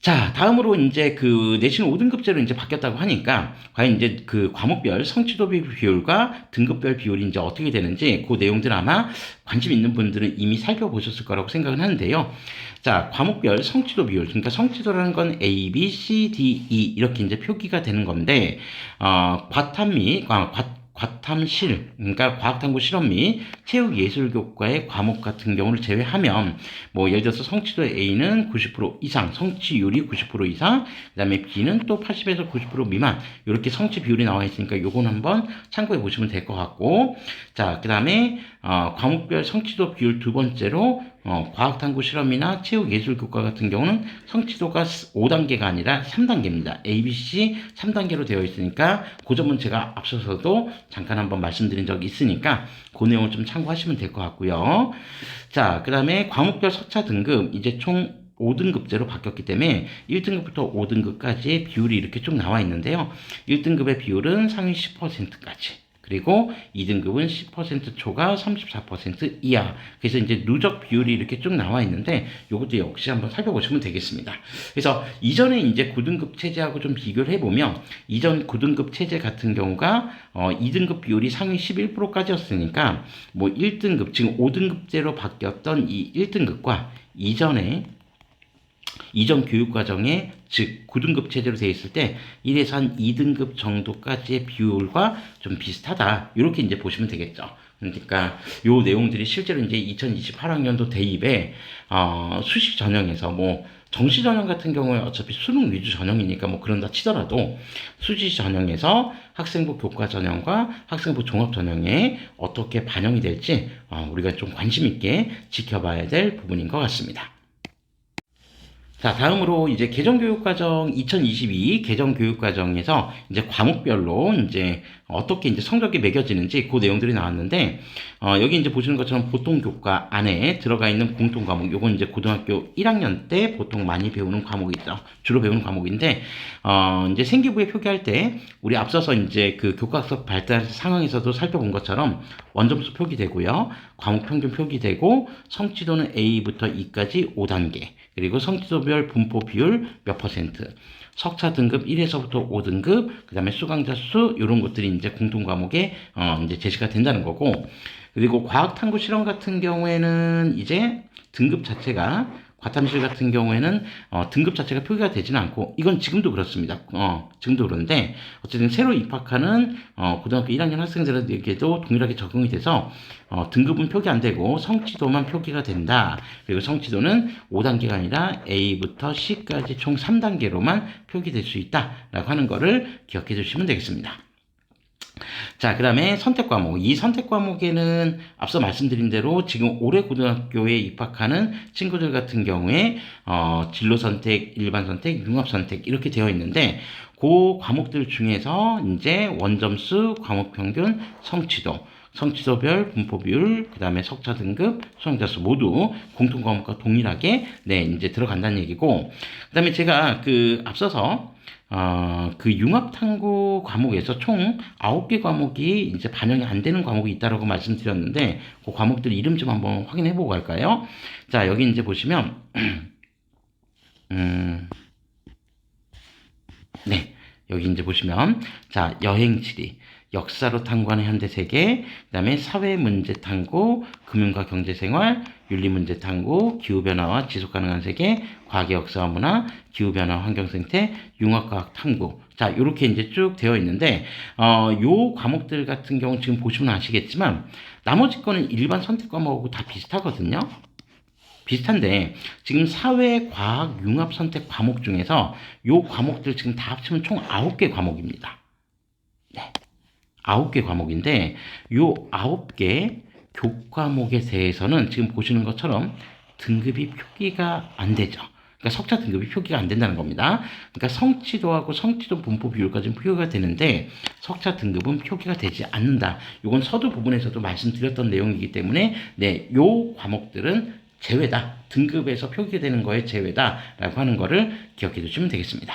자, 다음으로 이제 그 내신 5등급제로 이제 바뀌었다고 하니까 과연 이제 그 과목별 성취도 비율과 등급별 비율이 이제 어떻게 되는지 그 내용들 아마 관심 있는 분들은 이미 살펴보셨을 거라고 생각은 하는데요. 자, 과목별 성취도 비율, 그러니까 성취도라는 건 A, B, C, D, E 이렇게 이제 표기가 되는 건데, 과탐실, 그러니까 과학탐구 실험 및 체육예술교과의 과목 같은 경우를 제외하면, 뭐 예를 들어서 성취도 A는 90% 이상, 성취율이 90% 이상, 그 다음에 B는 또 80에서 90% 미만, 이렇게 성취 비율이 나와 있으니까 요건 한번 참고해 보시면 될 것 같고, 자, 그 다음에 과목별 성취도 비율 두 번째로 과학탐구 실험이나 체육예술교과 같은 경우는 성취도가 5단계가 아니라 3단계입니다. ABC 3단계로 되어 있으니까 그 점은 제가 앞서서도 잠깐 한번 말씀드린 적이 있으니까 그 내용을 좀 참고하시면 될 것 같고요. 자, 그 다음에 과목별 석차 등급 이제 총 5등급제로 바뀌었기 때문에 1등급부터 5등급까지의 비율이 이렇게 쭉 나와 있는데요. 1등급의 비율은 상위 10%까지, 그리고 2등급은 10% 초과 34% 이하. 그래서 이제 누적 비율이 이렇게 쭉 나와 있는데 이것도 역시 한번 살펴보시면 되겠습니다. 그래서 이전에 이제 9등급 체제하고 좀 비교를 해보면 이전 9등급 체제 같은 경우가 2등급 비율이 상위 11%까지였으니까 뭐 1등급 지금 5등급제로 바뀌었던 이 1등급과 이전 교육과정에 즉 9등급 체제로 되어 있을 때 1에서 한 2등급 정도까지의 비율과 좀 비슷하다. 이렇게 이제 보시면 되겠죠. 그러니까 요 내용들이 실제로 이제 2028학년도 대입에 수시 전형에서 뭐 정시 전형 같은 경우에 어차피 수능 위주 전형이니까 뭐 그런다 치더라도 수시 전형에서 학생부 교과 전형과 학생부 종합 전형에 어떻게 반영이 될지 우리가 좀 관심 있게 지켜봐야 될 부분인 것 같습니다. 자, 다음으로 이제 개정교육과정 2022 개정교육과정에서 이제 과목별로 이제 어떻게 이제 성적이 매겨지는지 그 내용들이 나왔는데, 여기 이제 보시는 것처럼 보통 교과 안에 들어가 있는 공통 과목, 요건 이제 고등학교 1학년 때 보통 많이 배우는 과목이죠. 주로 배우는 과목인데, 이제 생기부에 표기할 때 우리 앞서서 이제 그 교과서 발달 상황에서도 살펴본 것처럼 원점수 표기되고요. 과목 평균 표기되고 성취도는 A부터 E까지 5단계. 그리고 성취도별 분포 비율 몇 %, 석차 등급 1에서부터 5등급, 그 다음에 수강자 수, 이런 것들이 이제 공통 과목에, 이제 제시가 된다는 거고, 그리고 과학 탐구 실험 같은 경우에는 이제 등급 자체가, 과탐실 같은 경우에는, 등급 자체가 표기가 되지는 않고, 이건 지금도 그렇습니다. 지금도 그런데, 어쨌든 새로 입학하는, 고등학교 1학년 학생들에게도 동일하게 적용이 돼서, 등급은 표기 안 되고 성취도만 표기가 된다. 그리고 성취도는 5단계가 아니라 A부터 C까지 총 3단계로만 표기될 수 있다라고 하는 거를 기억해 주시면 되겠습니다. 자, 그 다음에 선택 과목. 이 선택 과목에는 앞서 말씀드린 대로 지금 올해 고등학교에 입학하는 친구들 같은 경우에 진로 선택, 일반 선택, 융합 선택 이렇게 되어 있는데 그 과목들 중에서 이제 원점수, 과목 평균, 성취도별 분포 비율, 그 다음에 석차 등급, 수강자 수 모두 공통 과목과 동일하게 이제 들어간다는 얘기고, 그 다음에 제가 앞서서 그 융합탐구 과목에서 총 9개 과목이 이제 반영이 안 되는 과목이 있다라고 말씀드렸는데, 그 과목들 이름 좀 한번 확인해 보고 갈까요? 자, 여기 이제 보시면, 네. 여기 이제 보시면, 자, 여행지리, 역사로 탐구하는 현대세계, 그 다음에 사회문제 탐구, 금융과 경제생활, 윤리문제 탐구, 기후변화와 지속가능한 세계, 과학의 역사와 문화, 기후변화 환경생태, 융합과학 탐구. 자, 요렇게 이제 쭉 되어 있는데, 요 과목들 같은 경우 지금 보시면 아시겠지만, 나머지 거는 일반 선택 과목하고 다 비슷하거든요. 비슷한데 지금 사회, 과학, 융합 선택 과목 중에서 요 과목들 지금 다 합치면 총 9개 과목입니다. 네. 9개 과목인데 요 9개 교과목에 대해서는 지금 보시는 것처럼 등급이 표기가 안 되죠. 그러니까 석차 등급이 표기가 안 된다는 겁니다. 그러니까 성취도하고 성취도 분포 비율까지는 표기가 되는데 석차 등급은 표기가 되지 않는다. 이건 서두 부분에서도 말씀드렸던 내용이기 때문에 요 과목들은 제외다. 등급에서 표기되는 거에 제외다라고 하는 거를 기억해 두시면 되겠습니다.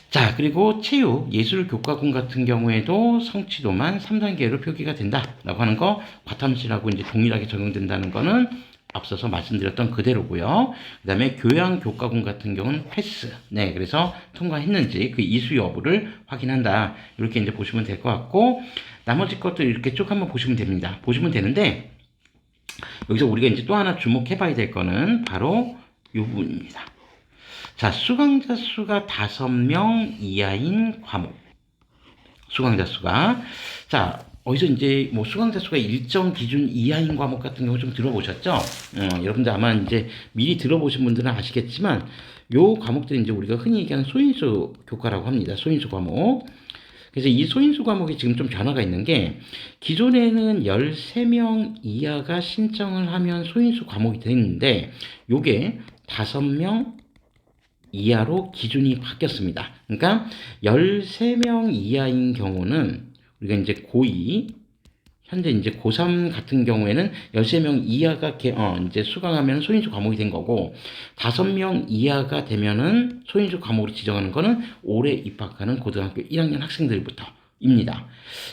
자, 그리고 체육, 예술 교과군 같은 경우에도 성취도만 3단계로 표기가 된다라고 하는 거, 과탐실하고 이제 동일하게 적용된다는 거는 앞서서 말씀드렸던 그대로고요. 그 다음에 교양 교과군 같은 경우는 패스. 네, 그래서 통과했는지 그 이수 여부를 확인한다. 이렇게 이제 보시면 될 것 같고, 나머지 것들 이렇게 쭉 한번 보시면 됩니다. 보시면 되는데, 여기서 우리가 이제 또 하나 주목해 봐야 될 거는 바로 이 부분입니다. 자, 수강자 수가 5명 이하인 과목. 수강자 수가. 자, 어디서 이제 뭐 수강자 수가 일정 기준 이하인 과목 같은 경우 좀 들어보셨죠? 여러분들 아마 이제 미리 들어보신 분들은 아시겠지만, 요 과목들이 이제 우리가 흔히 얘기하는 소인수 교과라고 합니다. 소인수 과목. 그래서 이 소인수 과목이 지금 좀 변화가 있는 게, 기존에는 13명 이하가 신청을 하면 소인수 과목이 되는데, 요게 5명 이하로 기준이 바뀌었습니다. 그러니까 13명 이하인 경우는 우리가 이제 고2, 현재 이제 고3 같은 경우에는 13명 이하가 이제 수강하면 소인수 과목이 된 거고, 5명 이하가 되면은 소인수 과목으로 지정하는 거는 올해 입학하는 고등학교 1학년 학생들부터 입니다.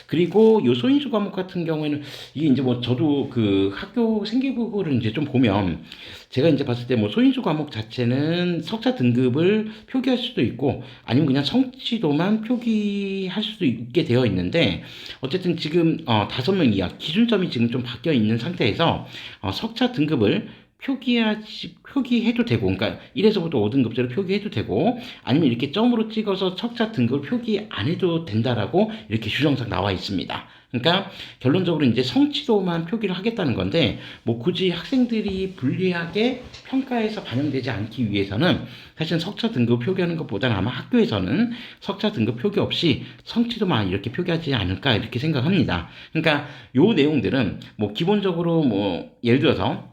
그리고 요 소인수 과목 같은 경우에는 이게 이제 뭐 저도 그 학교 생기부를 이제 좀 보면 제가 이제 봤을 때 뭐 소인수 과목 자체는 석사 등급을 표기할 수도 있고 아니면 그냥 성취도만 표기할 수도 있게 되어 있는데 어쨌든 지금 5명 이하 기준점이 지금 좀 바뀌어 있는 상태에서 석사 등급을 표기해도 되고, 그러니까 1에서부터 5등급제로 표기해도 되고, 아니면 이렇게 점으로 찍어서 석사 등급을 표기 안 해도 된다라고 이렇게 규정상 나와 있습니다. 그러니까 결론적으로 이제 성취도만 표기를 하겠다는 건데, 뭐 굳이 학생들이 불리하게 평가에서 반영되지 않기 위해서는 사실 석사 등급 표기하는 것보다는 아마 학교에서는 석사 등급 표기 없이 성취도만 이렇게 표기하지 않을까 이렇게 생각합니다. 그러니까 요 내용들은 뭐 기본적으로 뭐 예를 들어서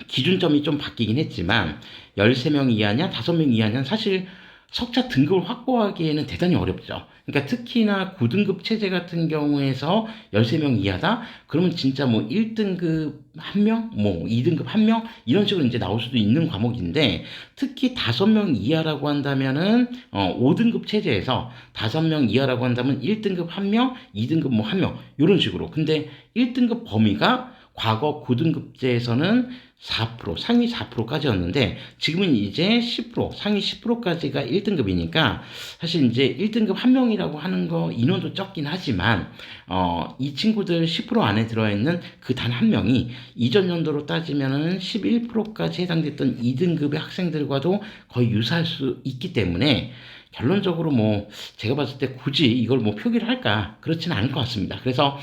기준점이 좀 바뀌긴 했지만 13명 이하냐 5명 이하냐는 사실 석자 등급을 확보하기에는 대단히 어렵죠. 그러니까 특히나 9등급 체제 같은 경우에서 13명 이하다? 그러면 진짜 뭐 1등급 1명, 뭐 2등급 1명 이런 식으로 이제 나올 수도 있는 과목인데 특히 5명 이하라고 한다면은 5등급 체제에서 5명 이하라고 한다면 1등급 1명, 2등급 뭐 1명 이런 식으로. 근데 1등급 범위가 과거 9등급제에서는 4%, 상위 4%까지였는데 지금은 이제 10%, 상위 10%까지가 1등급이니까 사실 이제 1등급 한 명이라고 하는 거 인원도 적긴 하지만 이 친구들 10% 안에 들어있는 그 단 한 명이 이전 연도로 따지면은 11%까지 해당됐던 2등급의 학생들과도 거의 유사할 수 있기 때문에 결론적으로 뭐 제가 봤을 때 굳이 이걸 뭐 표기를 할까 그렇지는 않을 것 같습니다. 그래서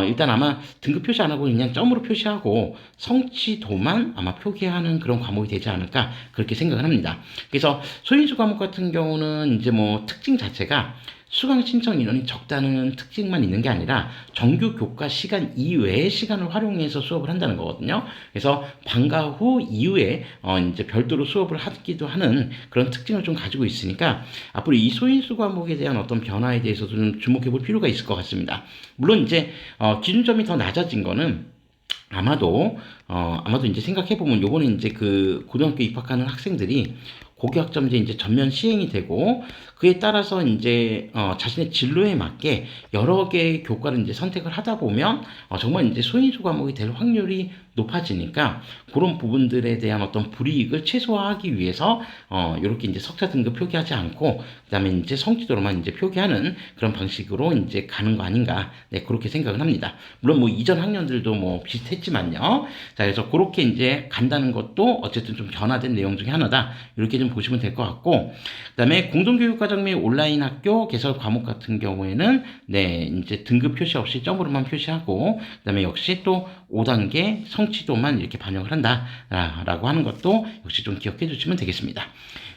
일단 아마 등급 표시 안 하고 그냥 점으로 표시하고 성취도만 아마 표기하는 그런 과목이 되지 않을까 그렇게 생각을 합니다. 그래서 소인수 과목 같은 경우는 이제 뭐 특징 자체가 수강 신청 인원이 적다는 특징만 있는 게 아니라 정규 교과 시간 이외의 시간을 활용해서 수업을 한다는 거거든요. 그래서 방과 후 이후에 이제 별도로 수업을 하기도 하는 그런 특징을 좀 가지고 있으니까 앞으로 이 소인수 과목에 대한 어떤 변화에 대해서도 좀 주목해 볼 필요가 있을 것 같습니다. 물론 이제 기준점이 더 낮아진 거는 아마도 이제 생각해 보면 요번에 이제 그 고등학교 입학하는 학생들이 고교학점제 이제 전면 시행이 되고 그에 따라서 이제 자신의 진로에 맞게 여러 개의 교과를 이제 선택을 하다 보면 정말 이제 소인수 과목이 될 확률이 높아지니까 그런 부분들에 대한 어떤 불이익을 최소화하기 위해서 이렇게 이제 석사 등급 표기하지 않고 그다음에 이제 성취도로만 이제 표기하는 그런 방식으로 이제 가는 거 아닌가 네 그렇게 생각을 합니다. 물론 뭐 이전 학년들도 뭐 비슷했지만요. 자 그래서 그렇게 이제 간다는 것도 어쨌든 좀 변화된 내용 중에 하나다 이렇게 좀 보시면 될 것 같고 그다음에 공동교육과정 및 온라인 학교 개설 과목 같은 경우에는 네 이제 등급 표시 없이 점으로만 표시하고 그다음에 역시 또 5단계 성취도만 이렇게 반영을 한다라고 하는 것도 역시 좀 기억해 주시면 되겠습니다.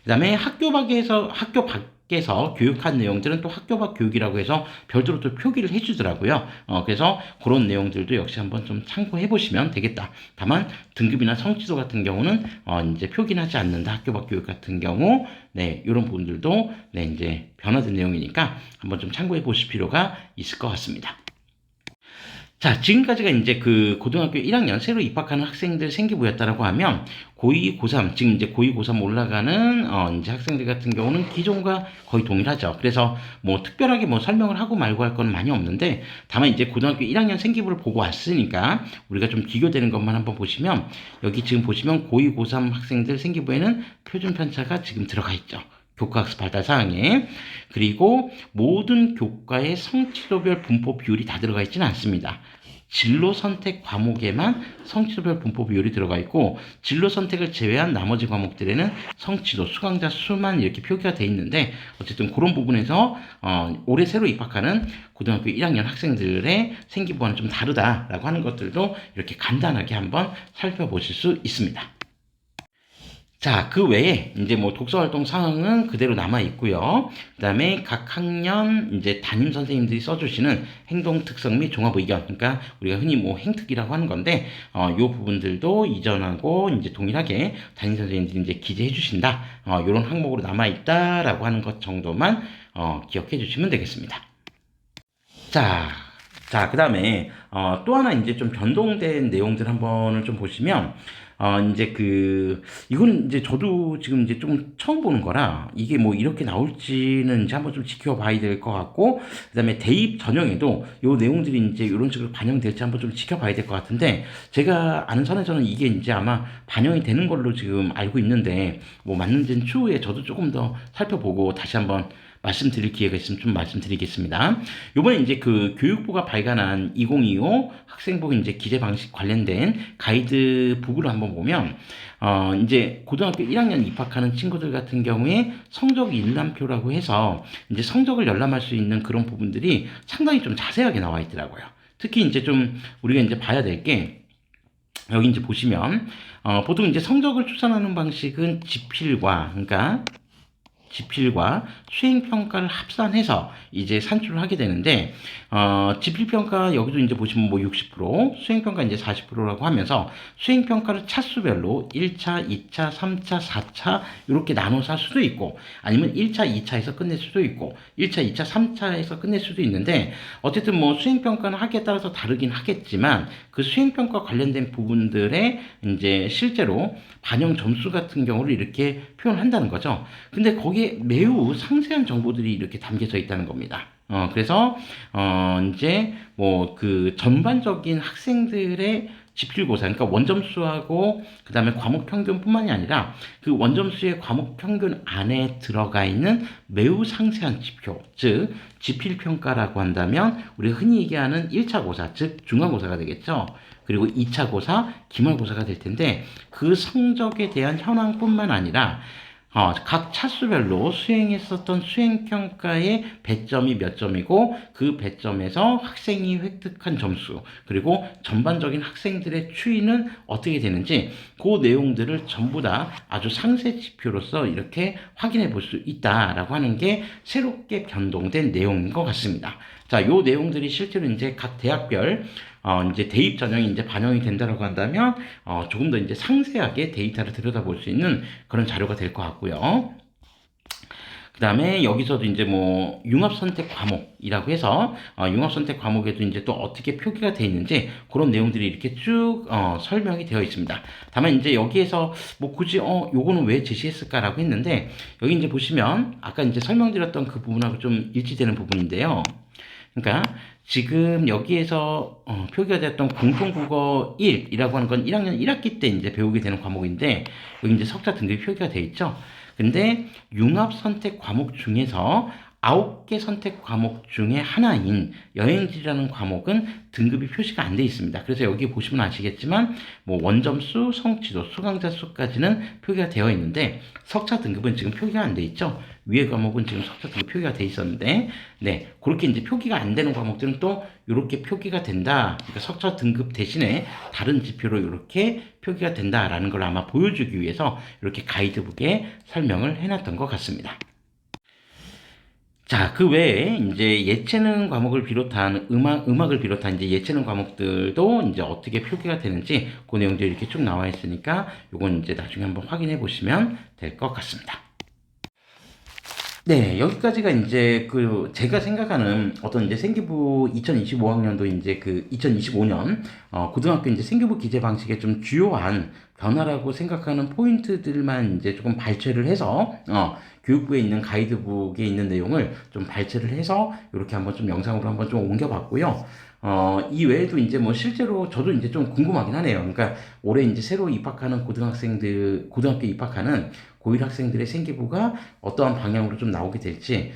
그 다음에 학교 밖에서 교육한 내용들은 또 학교 밖 교육이라고 해서 별도로 또 표기를 해주더라고요. 그래서 그런 내용들도 역시 한번 좀 참고해 보시면 되겠다. 다만 등급이나 성취도 같은 경우는 이제 표기는 하지 않는다. 학교 밖 교육 같은 경우 네 이런 부분들도 네 이제 변화된 내용이니까 한번 좀 참고해 보실 필요가 있을 것 같습니다. 자, 지금까지가 이제 그 고등학교 1학년 새로 입학하는 학생들 생기부였다라고 하면 고2, 고3, 지금 이제 고2, 고3 올라가는 이제 학생들 같은 경우는 기존과 거의 동일하죠. 그래서 뭐 특별하게 뭐 설명을 하고 말고 할 건 많이 없는데 다만 이제 고등학교 1학년 생기부를 보고 왔으니까 우리가 좀 비교되는 것만 한번 보시면 여기 지금 보시면 고2, 고3 학생들 생기부에는 표준 편차가 지금 들어가 있죠. 교과학습 발달 사항에 그리고 모든 교과의 성취도별 분포 비율이 다 들어가 있지는 않습니다. 진로 선택 과목에만 성취도별 분포 비율이 들어가 있고 진로 선택을 제외한 나머지 과목들에는 성취도 수강자 수만 이렇게 표기가 돼 있는데 어쨌든 그런 부분에서 올해 새로 입학하는 고등학교 1학년 학생들의 생기부와는 좀 다르다라고 하는 것들도 이렇게 간단하게 한번 살펴보실 수 있습니다. 자, 그 외에 이제 뭐 독서 활동 사항은 그대로 남아 있고요. 그다음에 각 학년 이제 담임 선생님들이 써주시는 행동 특성 및 종합 의견, 그러니까 우리가 흔히 뭐 행특이라고 하는 건데, 요 부분들도 이전하고 이제 동일하게 담임 선생님들이 이제 기재해 주신다. 요런 항목으로 남아 있다라고 하는 것 정도만 기억해 주시면 되겠습니다. 자. 자, 그 다음에, 또 하나 이제 좀 변동된 내용들 한번을 좀 보시면, 이제 이거는 이제 저도 지금 이제 좀 처음 보는 거라, 이게 뭐 이렇게 나올지는 이제 한번 좀 지켜봐야 될 것 같고, 그 다음에 대입 전형에도 요 내용들이 이제 이런 식으로 반영될지 한번 좀 지켜봐야 될 것 같은데, 제가 아는 선에서는 이게 이제 아마 반영이 되는 걸로 지금 알고 있는데, 뭐 맞는지는 추후에 저도 조금 더 살펴보고 다시 한번 말씀드릴 기회가 있으면 좀 말씀드리겠습니다. 요번에 이제 교육부가 발간한 2025 학생부 이제 기재 방식 관련된 가이드북을 한번 보면, 이제 고등학교 1학년 입학하는 친구들 같은 경우에 성적 일람표라고 해서 이제 성적을 열람할 수 있는 그런 부분들이 상당히 좀 자세하게 나와 있더라고요. 특히 이제 좀 우리가 이제 봐야 될 게, 여기 이제 보시면, 보통 이제 성적을 추산하는 방식은 지필과 수행평가를 합산해서 이제 산출을 하게 되는데, 지필평가 여기도 이제 보시면 뭐 60%, 수행평가 이제 40%라고 하면서 수행평가를 차수별로 1차, 2차, 3차, 4차 이렇게 나눠서 할 수도 있고, 아니면 1차, 2차에서 끝낼 수도 있고, 1차, 2차, 3차에서 끝낼 수도 있는데, 어쨌든 뭐 수행평가는 하기에 따라서 다르긴 하겠지만, 그 수행평가 관련된 부분들의 이제 실제로 반영 점수 같은 경우를 이렇게 표현한다는 거죠. 근데 거기에 매우 상세한 정보들이 이렇게 담겨져 있다는 겁니다. 그래서, 이제, 뭐, 전반적인 학생들의 지필고사, 그러니까 원점수하고, 그 다음에 과목 평균뿐만이 아니라, 그 원점수의 과목 평균 안에 들어가 있는 매우 상세한 지표, 즉, 지필평가라고 한다면, 우리가 흔히 얘기하는 1차 고사, 즉, 중간고사가 되겠죠. 그리고 2차 고사, 기말고사가 될 텐데, 그 성적에 대한 현황뿐만 아니라, 각 차수별로 수행했었던 수행평가의 배점이 몇 점이고 그 배점에서 학생이 획득한 점수 그리고 전반적인 학생들의 추이는 어떻게 되는지 그 내용들을 전부 다 아주 상세 지표로서 이렇게 확인해 볼 수 있다라고 하는 게 새롭게 변동된 내용인 것 같습니다. 자, 요 내용들이 실제로 이제 각 대학별 이제 대입 전형이 이제 반영이 된다라고 한다면 조금 더 이제 상세하게 데이터를 들여다볼 수 있는 그런 자료가 될 것 같고요. 그 다음에 여기서도 이제 뭐 융합선택 과목이라고 해서 융합선택 과목에도 이제 또 어떻게 표기가 되어 있는지 그런 내용들이 이렇게 쭉 설명이 되어 있습니다. 다만 이제 여기에서 뭐 굳이 요거는 왜 제시했을까라고 했는데 여기 이제 보시면 아까 이제 설명드렸던 그 부분하고 좀 일치되는 부분인데요. 그러니까 지금 여기에서 표기가 됐던 공통국어 1이라고 하는 건 1학년 1학기 때 이제 배우게 되는 과목인데 여기 이제 석자 등급이 표기가 돼 있죠. 근데 융합 선택 과목 중에서 9개 선택 과목 중에 하나인 여행지라는 과목은 등급이 표시가 안 돼 있습니다. 그래서 여기 보시면 아시겠지만 뭐 원점수, 성취도, 수강자 수까지는 표기가 되어 있는데 석차 등급은 지금 표기가 안 돼 있죠. 위에 과목은 지금 석차 등급 표기가 돼 있었는데 네, 그렇게 이제 표기가 안 되는 과목들은 또 이렇게 표기가 된다. 그러니까 석차 등급 대신에 다른 지표로 이렇게 표기가 된다라는 걸 아마 보여주기 위해서 이렇게 가이드북에 설명을 해놨던 것 같습니다. 자, 그 외에 이제 예체능 과목을 비롯한 음악을 비롯한 이제 예체능 과목들도 이제 어떻게 표기가 되는지 그 내용들이 이렇게 쭉 나와 있으니까 요건 이제 나중에 한번 확인해 보시면 될 것 같습니다. 네, 여기까지가 이제 제가 생각하는 어떤 이제 생기부 2025학년도 이제 2025년 고등학교 이제 생기부 기재 방식의 좀 주요한 변화라고 생각하는 포인트들만 이제 조금 발췌를 해서 교육부에 있는 가이드북에 있는 내용을 좀 발췌를 해서 이렇게 한번 좀 영상으로 한번 좀 옮겨봤고요. 이 외에도 이제 뭐 실제로 저도 이제 좀 궁금하긴 하네요. 그러니까 올해 이제 새로 입학하는 고등학교 입학하는 고1 학생들의 생기부가 어떠한 방향으로 좀 나오게 될지,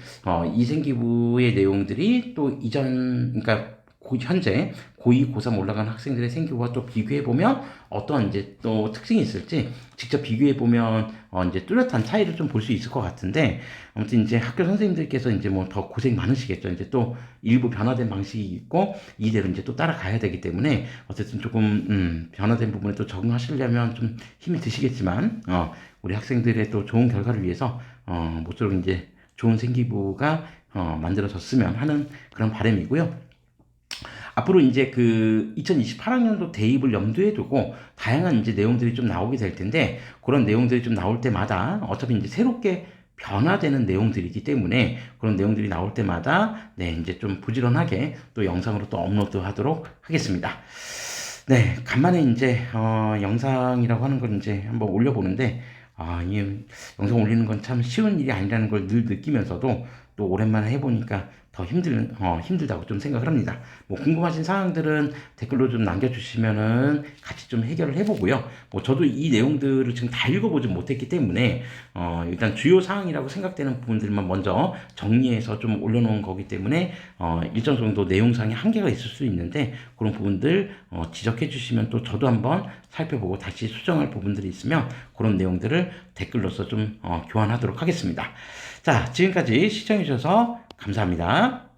이 생기부의 내용들이 또 그러니까 현재 고2, 고3 올라간 학생들의 생기부와 또 비교해보면 어떠한 이제 또 특징이 있을지 직접 비교해보면 이제 뚜렷한 차이를 좀 볼 수 있을 것 같은데 아무튼 이제 학교 선생님들께서 이제 뭐 더 고생 많으시겠죠. 이제 또 일부 변화된 방식이 있고 이대로 이제 또 따라가야 되기 때문에 어쨌든 조금 변화된 부분에 또 적응하시려면 좀 힘이 드시겠지만 우리 학생들의 또 좋은 결과를 위해서 모쪼록 이제 좋은 생기부가 만들어졌으면 하는 그런 바람이고요. 앞으로 이제 2028학년도 대입을 염두에 두고 다양한 이제 내용들이 좀 나오게 될 텐데 그런 내용들이 좀 나올 때마다 어차피 이제 새롭게 변화되는 내용들이기 때문에 그런 내용들이 나올 때마다 네, 이제 좀 부지런하게 또 영상으로 또 업로드 하도록 하겠습니다. 네, 간만에 이제 영상이라고 하는 걸 이제 한번 올려보는데 이 영상 올리는 건 참 쉬운 일이 아니라는 걸 늘 느끼면서도 또 오랜만에 해보니까 더 힘들다고 좀 생각을 합니다. 뭐 궁금하신 사항들은 댓글로 좀 남겨주시면은 같이 좀 해결을 해보고요. 뭐 저도 이 내용들을 지금 다 읽어보지 못했기 때문에 일단 주요 사항이라고 생각되는 부분들만 먼저 정리해서 좀 올려놓은 거기 때문에 일정 정도 내용상의 한계가 있을 수 있는데 그런 부분들 지적해 주시면 또 저도 한번 살펴보고 다시 수정할 부분들이 있으면 그런 내용들을 댓글로서 좀 교환하도록 하겠습니다. 자, 지금까지 시청해 주셔서 감사합니다.